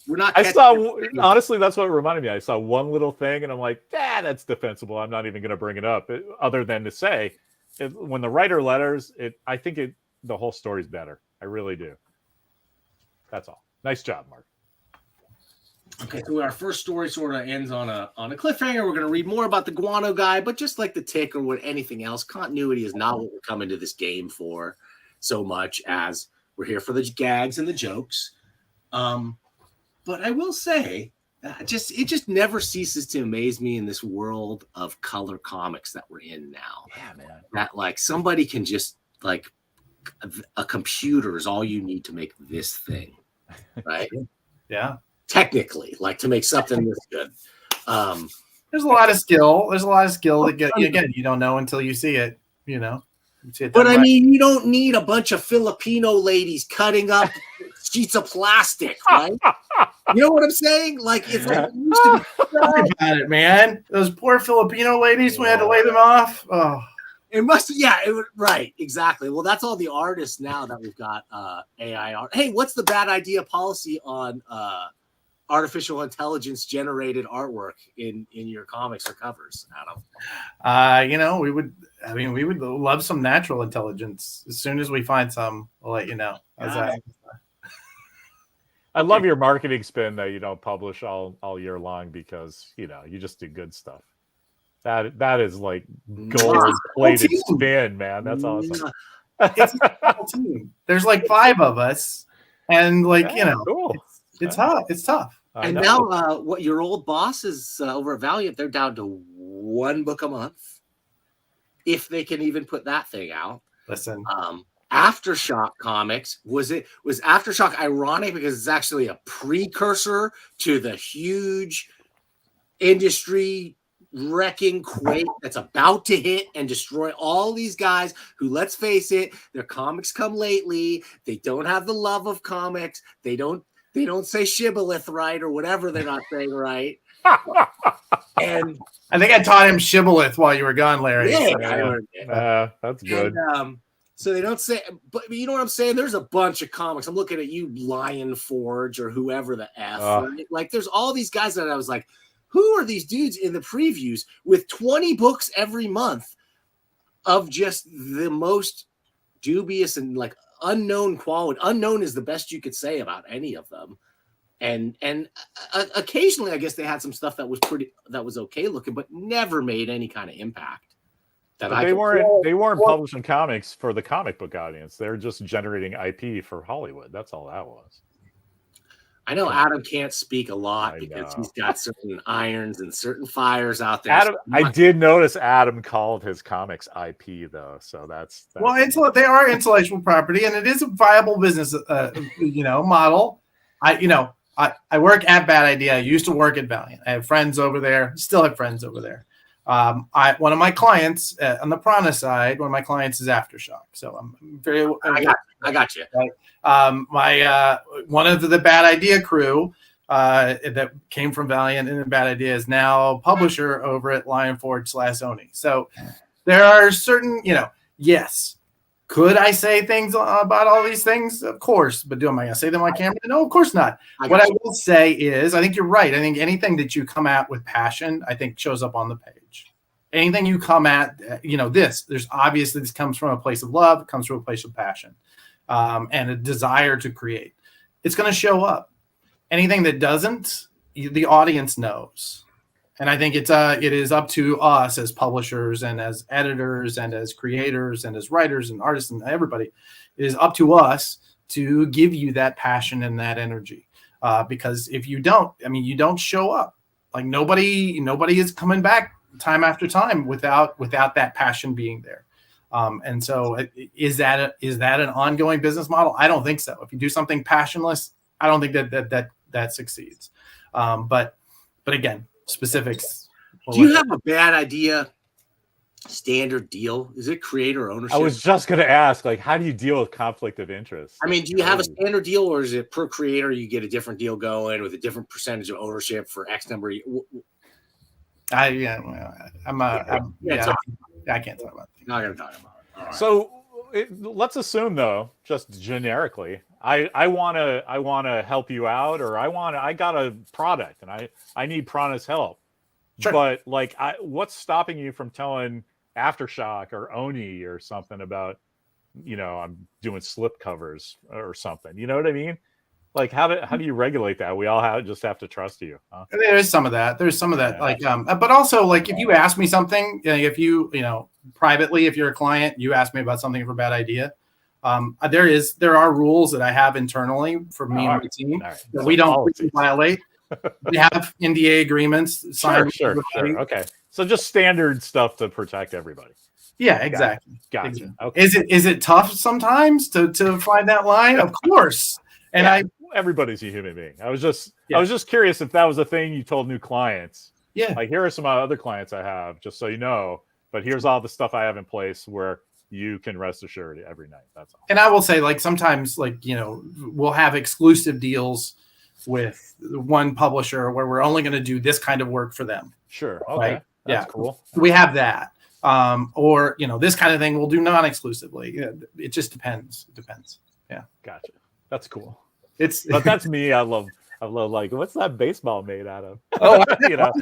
we're not. I saw honestly, that's what it reminded me. I saw one little thing, and I'm like, that's defensible. I'm not even going to bring it up, other than to say, when the writer letters, I think the whole story's better. I really do. That's all. Nice job, Mark. Okay, so our first story sort of ends on a cliffhanger. We're going to read more about the Guano Guy, but just like the tick or anything else, continuity is not what we're coming to this game for so much as we're here for the gags and the jokes. But I will say that it just never ceases to amaze me in this world of color comics that we're in now. Yeah, man. That like somebody can just like a computer is all you need to make this thing, right? Yeah. Technically, like to make something this good. There's a lot of skill. That again, you don't know until you see it, But I mean, you don't need a bunch of Filipino ladies cutting up sheets of plastic, right? You know what I'm saying? Like it's like it used to be. Sorry about it, man. Those poor Filipino ladies, we had to lay them off. Oh, it must. Right, exactly. Well, that's all the artists now that we've got AI art. Hey, what's the bad idea policy on artificial intelligence generated artwork in your comics or covers, Adam? we would love some natural intelligence. As soon as we find some, we'll let you know. I love your marketing spin that you don't publish all year long because you just do good stuff. That is like gold plated spin, man. That's awesome. It's a whole team. There's like 5 of us, and cool. It's tough. It's tough. And now, what your old bosses over at Valiant, they're down to 1 book a month, if they can even put that thing out. Listen, Aftershock Comics was Aftershock ironic because it's actually a precursor to the huge industry wrecking quake that's about to hit and destroy all these guys who, let's face it, their comics come lately. They don't have the love of comics. They don't say shibboleth right or whatever they're not saying right. And I think I taught him shibboleth while you were gone, Larry. yeah, So- I learned it. That's good. And, so they don't say, but you know what I'm saying? There's a bunch of comics. I'm looking at you, Lion Forge, or whoever the F. Right? Like, there's all these guys that I was like, who are these dudes in the previews with 20 books every month of just the most dubious and like unknown quality? Unknown is the best you could say about any of them. And occasionally, I guess they had some stuff that was okay looking, but never made any kind of impact. They weren't publishing comics for the comic book audience. They're just generating IP for Hollywood. That's all that was. I know Adam can't speak a lot because he's got certain irons and certain fires out there. Adam, I did notice Adam called his comics IP though, so that's well, they are intellectual property, and it is a viable business, model. I work at Bad Idea. I used to work at Valiant. I have friends over there. Still have friends over there. One of my clients on the Prana side, one of my clients is Aftershock. So I'm very. I got you. My one of the Bad Idea crew that came from Valiant and Bad Idea is now publisher over at Lion Forge / Oni. So there are certain, yes. Could I say things about all these things? Of course. But am I going to say them on camera? No, of course not. What I will say is, I think you're right. I think anything that you come at with passion, I think shows up on the page. Anything you come at, this comes from a place of love, it comes from a place of passion, and a desire to create. It's going to show up. Anything that doesn't, the audience knows. And I think it is up to us as publishers and as editors and as creators and as writers and artists and everybody. It is up to us to give you that passion and that energy. Because if you don't, you don't show up. Like nobody is coming back time after time without that passion being there. And so is that an ongoing business model? I don't think so. If you do something passionless, I don't think that succeeds. But again, specifics. Do you have a Bad Idea standard deal? Is it creator ownership? I was just going to ask, how do you deal with conflict of interest? Do you have a standard deal, or is it per creator you get a different deal going with a different percentage of ownership for X number? I can't talk about it. Not going to talk about it. Right. So let's assume, though, just generically, I want to help you out, or I got a product and I need Prana's help. Sure. But what's stopping you from telling Aftershock or Oni or something about, I'm doing slip covers or something? You know what I mean? How do you regulate that? We all just have to trust you. Huh? There's some of that. But also if you ask me something, if you privately, if you're a client, you ask me about something for Bad Idea. There are rules that I have internally for me and my team that we don't violate. We have NDA agreements signed. Sure. Okay. So just standard stuff to protect everybody. Yeah, exactly. Gotcha. Exactly. Okay. Is it tough sometimes to find that line? Of course. And everybody's a human being. I was just curious if that was a thing you told new clients. Yeah. Here are some other clients I have, just so you know, but here's all the stuff I have in place where you can rest assured every night. That's all. And I will say, sometimes, we'll have exclusive deals with one publisher where we're only going to do this kind of work for them. Sure. Okay. Right? That's cool. We have that. Or, this kind of thing we'll do non-exclusively. It just depends. It depends. Yeah. Gotcha. That's cool. But that's me. I love what's that baseball made out of? Oh,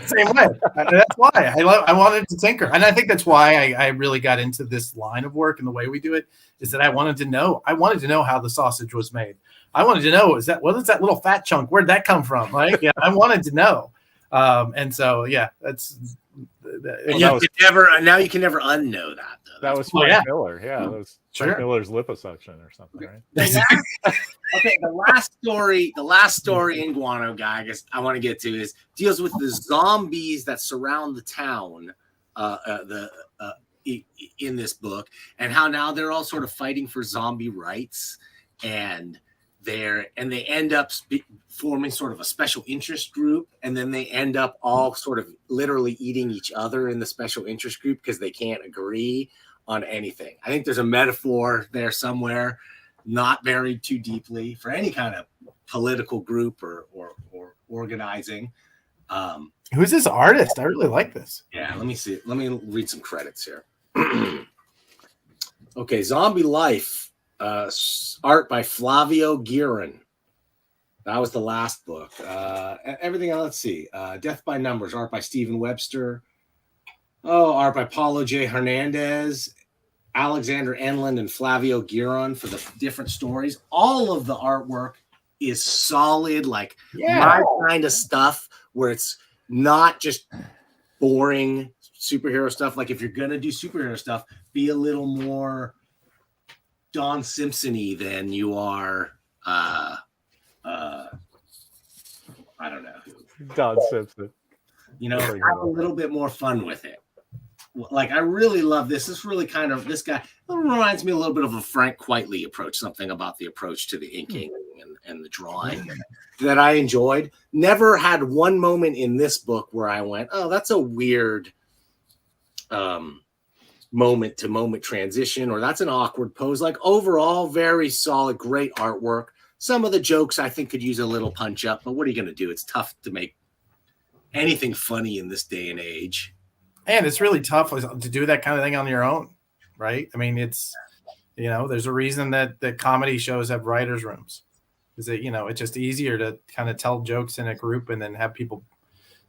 same way. That's why I wanted to tinker, and I think that's why I really got into this line of work and the way we do it is that I wanted to know how the sausage was made. I wanted to know what is that little fat chunk? Where'd that come from? Right? Yeah, I wanted to know, and so that's. Now you can never unknow that. Though. That was Frank Miller. Yeah, that was Frank Miller's liposuction or something, right? Okay, the last story in Guano Guy, I guess I want to get to deals with the zombies that surround the town, in this book, and how now they're all sort of fighting for zombie rights, and they end up forming sort of a special interest group, and then they end up all sort of literally eating each other in the special interest group because they can't agree on anything. I think there's a metaphor there somewhere, not buried too deeply, for any kind of political group or organizing. Who's this artist? I really like this. Yeah, let me see. Let me read some credits here. Okay, Zombie Life, art by Flavio Guerin. That was the last book. Everything else, let's see. Death by Numbers, art by Stephen Webster. Oh, art by Paulo J. Hernandez, Alexander Enland, and Flavio Guerin for the different stories. All of the artwork is solid, like my kind of stuff, where it's not just boring superhero stuff. Like if you're gonna do superhero stuff, be a little more Don Simpson-y than you are I don't know. Don Simpson. You know, have a little bit more fun with it. Like I really love this. This really kind of this guy reminds me a little bit of a Frank Quitely approach, something about the approach to the inking and the drawing that I enjoyed. Never had one moment in this book where I went, oh, that's a weird moment to moment transition, or that's an awkward pose. Like overall, very solid, great artwork. Some of the jokes I think could use a little punch up, but what are you going to do? It's tough to make anything funny in this day and age. And it's really tough to do that kind of thing on your own, right? I mean, it's, you know, there's a reason that comedy shows have writers' rooms. Is that, you know, it's just easier to kind of tell jokes in a group and then have people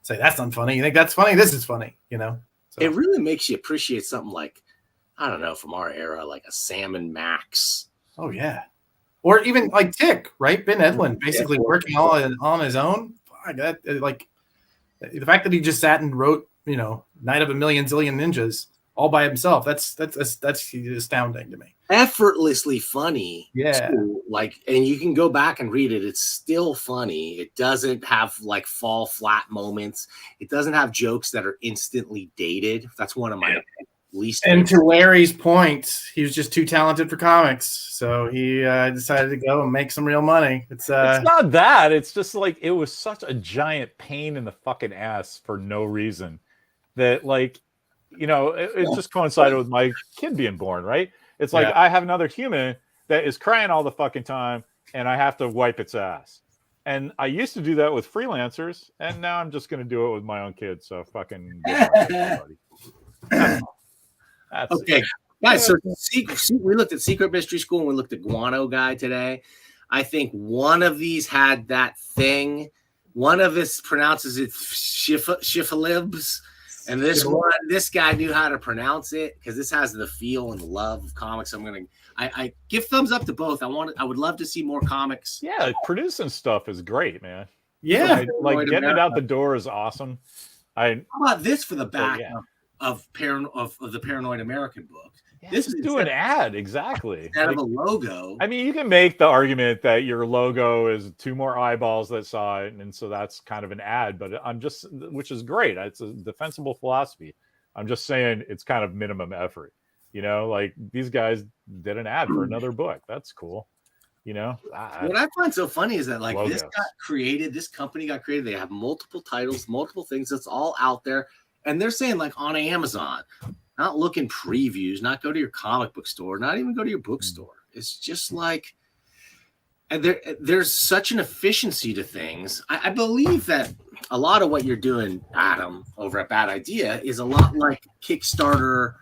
say, that's not funny. You think that's funny? This is funny, you know? So. It really makes you appreciate something like, I don't know, from our era, like a Sam and Max. Oh, yeah. Or even like Tick, right? Ben Edlund basically working all on his own. Like the fact that he just sat and wrote, you know, Night of a Million Zillion Ninjas all by himself. That's astounding to me. Effortlessly funny. Yeah. Too. Like, and you can go back and read it. It's still funny. It doesn't have like fall flat moments. It doesn't have jokes that are instantly dated. That's one of my least. And to Larry's point, he was just too talented for comics, so he decided to go and make some real money. It's not that. It's just like it was such a giant pain in the fucking ass for no reason. That, like, you know, it just coincided with my kid being born, right? It's like I have another human that is crying all the fucking time, and I have to wipe its ass. And I used to do that with freelancers, and now I'm just going to do it with my own kids. So fucking That's okay, guys. So we looked at Secret Mystery School and we looked at Guano Guy today. I think one of these had that thing. One of us pronounces it Shifalibs, and this guy knew how to pronounce it because this has the feel and the love of comics. I give thumbs up to both. I would love to see more comics. Yeah, producing stuff is great, man. Yeah, like getting it out the door is awesome. How about this for the back of the Paranoid American book? Yeah, this is do an ad exactly instead of a logo. I mean, you can make the argument that your logo is 2 more eyeballs that saw it, and so that's kind of an ad. But which is great. It's a defensible philosophy. I'm just saying it's kind of minimum effort. You know, like these guys did an ad for another book. That's cool. You know, what I find so funny is that like logos. This company got created. They have multiple titles, multiple things. It's all out there. And they're saying, like, on Amazon, not look in previews, not go to your comic book store, not even go to your bookstore. It's just like, and there's such an efficiency to things. I believe that a lot of what you're doing, Adam, over at Bad Idea is a lot like Kickstarter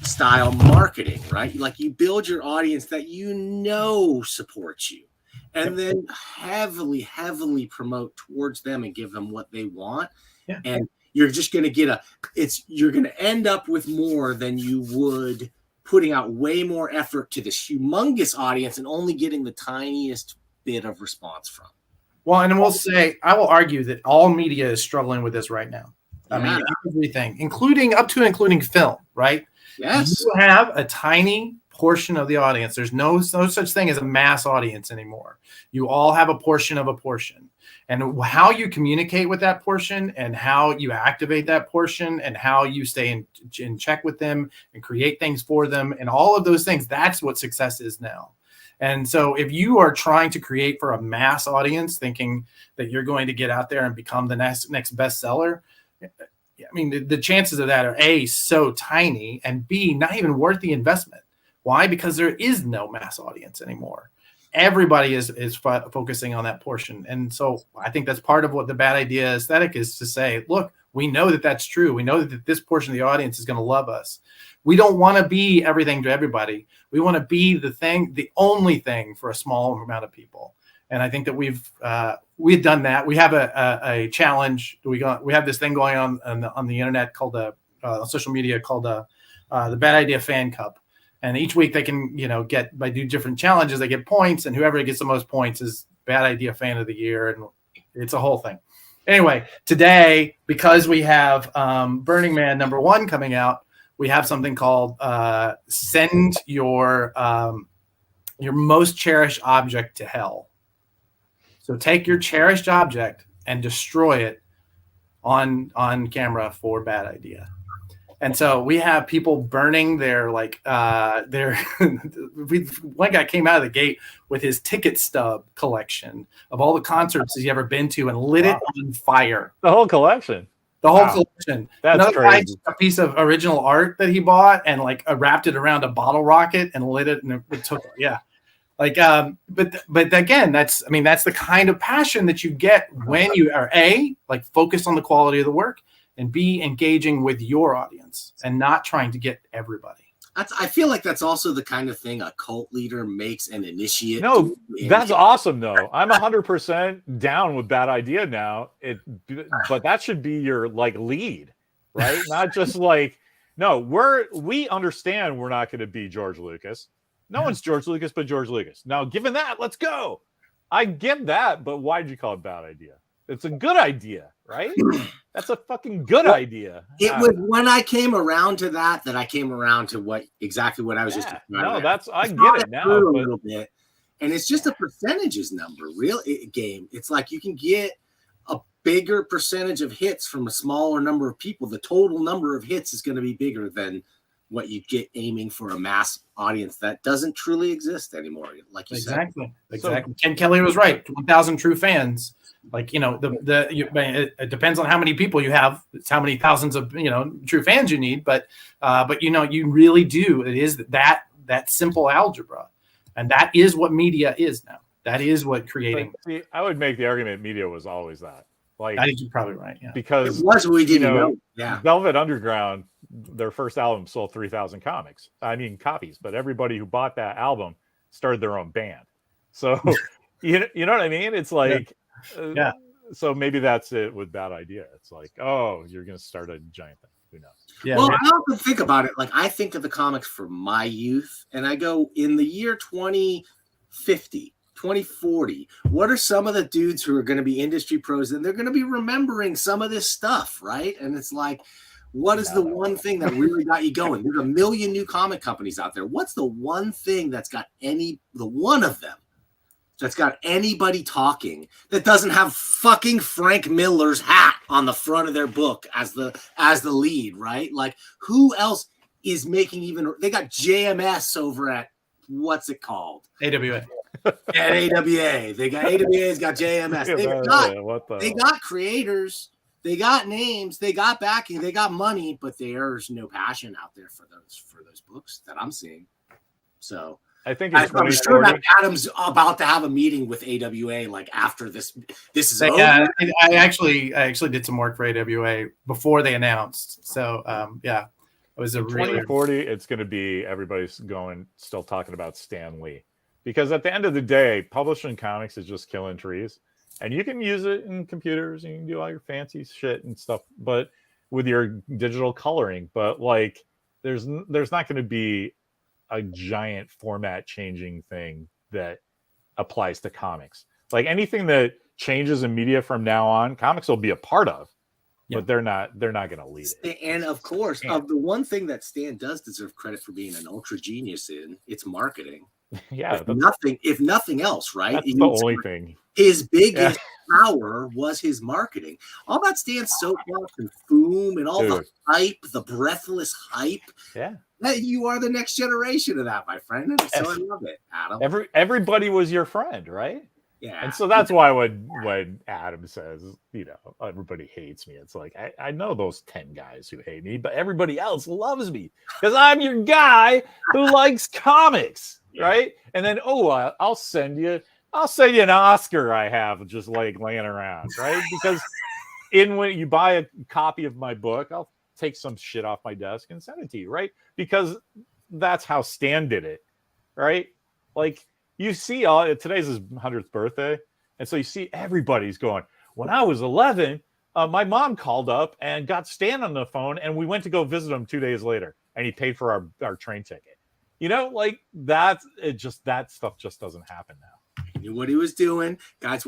style marketing, right? Like you build your audience that you know supports you and then heavily promote towards them and give them what they want. Yeah. And you're just going to get you're going to end up with more than you would putting out way more effort to this humongous audience and only getting the tiniest bit of response from. Well, and I will argue that all media is struggling with this right now. I mean, everything, including film, right? Yes. You have a tiny portion of the audience. There's no such thing as a mass audience anymore. You all have a portion of a portion. And how you communicate with that portion and how you activate that portion and how you stay in check with them and create things for them and all of those things, that's what success is now. And so if you are trying to create for a mass audience, thinking that you're going to get out there and become the next bestseller, I mean, the chances of that are A, so tiny, and B, not even worth the investment. Why? Because there is no mass audience anymore. everybody is focusing on that portion. And so I think that's part of what the bad idea aesthetic is, to say, look, we know that that's true. We know that this portion of the audience is going to love us. We don't want to be everything to everybody. We want to be the only thing for a small amount of people. And I think that we've done that. We have a challenge. We have this thing going on the internet called social media called the Bad Idea Fan Cup. And each week they can, by do different challenges, they get points, and whoever gets the most points is Bad Idea Fan of the Year, and it's a whole thing. Anyway, today, because we have Burning Man #1 coming out, we have something called Send Your Most Cherished Object to Hell. So take your cherished object and destroy it on camera for Bad Idea. And so we have people burning their one guy came out of the gate with his ticket stub collection of all the concerts he's ever been to and lit it on fire. The whole collection. The whole collection. That's Another guy crazy. took a piece of original art that he bought and wrapped it around a bottle rocket and lit it, and it took but again, that's the kind of passion that you get when you are focused on the quality of the work, and B, engaging with your audience and not trying to get everybody. I feel like that's also the kind of thing a cult leader makes an initiate. No, that's awesome though. I'm 100% down with Bad Idea now. But that should be your lead, right? Not just no, we understand we're not going to be George Lucas. No one's George Lucas but George Lucas. Now, given that, let's go. I get that, but why did you call it Bad Idea? It's a good idea, right? That's a fucking good idea. It was when I came around to that I came around to exactly what I was just talking about. No, I get it now. A little bit. And it's just a percentages number, game. It's like you can get a bigger percentage of hits from a smaller number of people. The total number of hits is going to be bigger than what you get aiming for a mass audience that doesn't truly exist anymore. Like you said. Exactly. Ken Kelly was right. 1,000 true fans. It depends on how many people you have. It's how many thousands of true fans you need. But you really do. It is that simple algebra, and that is what media is now. That is what creating. See, I would make the argument media was always that. I think you're probably right. Yeah, it because was we didn't know. Yeah, Velvet Underground, their first album sold 3,000 copies. But everybody who bought that album started their own band. So you know what I mean? It's yeah. So maybe that's it with Bad Idea. It's you're going to start a giant thing. Who knows? Yeah. Well, I often think about it. I think of the comics from my youth, and I go, in the year 2050, 2040, what are some of the dudes who are going to be industry pros, and they're going to be remembering some of this stuff, right? And it's what is the one thing that really got you going? There's a million new comic companies out there. What's the one thing that's got the one of them that's got anybody talking that doesn't have fucking Frank Miller's hat on the front of their book as the lead, right? Who else is making they got JMS over at what's it called? AWA. At AWA. They got AWA's got JMS. They got creators, they got names, they got backing, they got money, but there's no passion out there for those books that I'm seeing. So I think I'm sure that Adam's about to have a meeting with AWA after this is over. Yeah, I actually did some work for AWA before they announced. So it was a 2040. It's going to be everybody's still talking about Stan Lee, because at the end of the day, publishing comics is just killing trees, and you can use it in computers and you can do all your fancy shit and stuff, but with your digital coloring. But there's not going to be a giant format changing thing that applies to comics. Anything that changes in media from now on, comics will be a part of, but they're not going to lead it. And of course, of the one thing that Stan does deserve credit for being an ultra genius in, it's marketing. Yeah, if nothing else, right? That's the only thing. His biggest power was his marketing. All that Stan's soapbox and boom and all the hype, the breathless hype. Yeah. You are the next generation of that, my friend. And so I love it, Adam. Everybody was your friend, right? Yeah. And so that's why when Adam says, everybody hates me, it's I know those 10 guys who hate me, but everybody else loves me because I'm your guy who likes comics. right? And then, I'll send you an Oscar I have just like laying around, right? Because when you buy a copy of my book, I'll take some shit off my desk and send it to you, right? Because that's how Stan did it, right? Like you see, today's his 100th birthday, and so you see everybody's going. When I was 11, my mom called up and got Stan on the phone, and we went to go visit him 2 days later, and he paid for our train ticket. You know, like that stuff just doesn't happen now. He knew what he was doing, guys.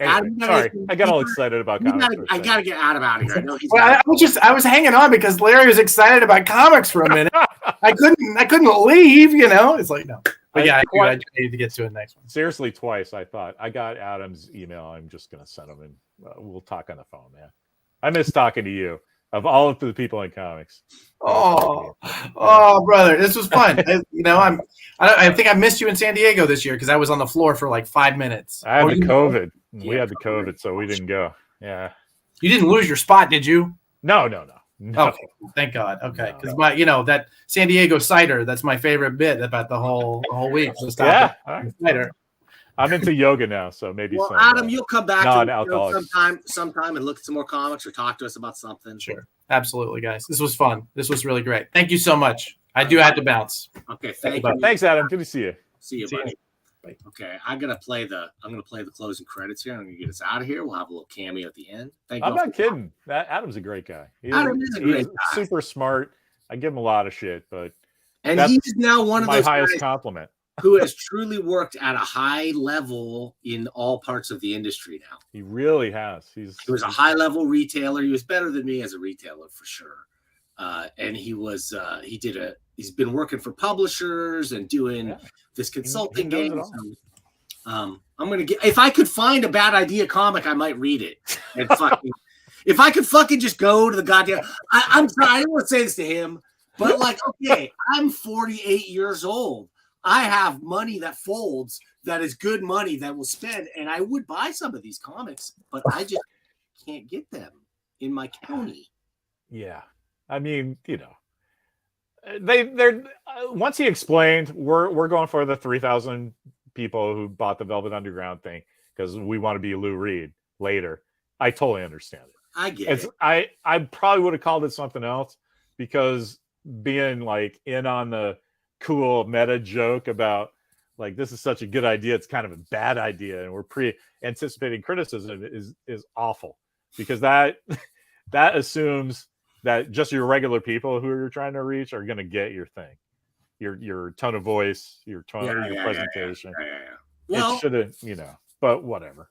Anyway, sorry, I got all excited about comics. I gotta get Adam out of here. I know he's I was hanging on because Larry was excited about comics for a minute. I couldn't leave. You know, it's like no. But yeah, I need to get to the next one. Seriously, twice I thought I got Adam's email. I'm just gonna send him, and we'll talk on the phone, man. I miss talking to you. Of all of the people in comics. Oh, brother, this was fun. I think I missed you in San Diego this year because I was on the floor for like 5 minutes. I had the COVID. We had the COVID, so we didn't go. Yeah. You didn't lose your spot, did you? No. Okay, thank God. Okay, because that San Diego cider, that's my favorite bit about the whole week. So cider. I'm into yoga now, so maybe. Well, Adam, you'll come back sometime and look at some more comics or talk to us about something. Sure, absolutely, guys. This was fun. This was really great. Thank you so much. I do have to bounce. Okay, thank you. Thanks, Adam. Good to see you. See you, buddy. Bye. Okay, I'm gonna play the closing credits here. I'm gonna get us out of here. We'll have a little cameo at the end. Thank you. I'm not kidding. Adam's a great guy. Adam is a great guy. Super smart. I give him a lot of shit, but he's now one of my those highest guys compliment. Who has truly worked at a high level in all parts of the industry now. He really has. He was a high level retailer. He was better than me as a retailer for sure. And he's been working for publishers and doing this consulting game. So, I'm gonna get, if I could find a Bad Idea comic, I might read it. And if I could fucking just go to the goddamn, I'm sorry, I didn't want to say this to him, but like, okay, I'm 48 years old. I have money that folds, that is good money that will spend, and I would buy some of these comics, but I just can't get them in my county. Yeah, I mean, they're once he explained, we're going for the 3,000 people who bought the Velvet Underground thing because we want to be Lou Reed later. I totally understand it. I get it. I probably would have called it something else because being like in on the cool meta joke about like this is such a good idea, it's kind of a bad idea, and we're anticipating criticism is awful because that assumes that just your regular people who you're trying to reach are going to get your thing, your tone of voice, your tone, your presentation. Well, it should have, but whatever.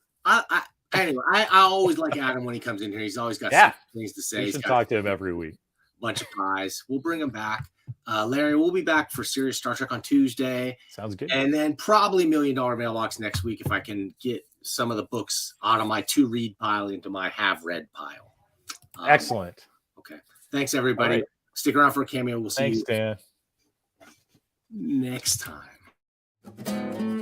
Anyway, I always like Adam when he comes in here. He's always got some things to say. You should talk to him every week. Bunch of pies. We'll bring him back. Larry, we'll be back for Serious Star Trek on Tuesday. Sounds good. And then probably $1 Million Mailbox next week if I can get some of the books out of my to-read pile into my have-read pile. Excellent. Okay. Thanks, everybody. Right. Stick around for a cameo. We'll see you Dan. next time.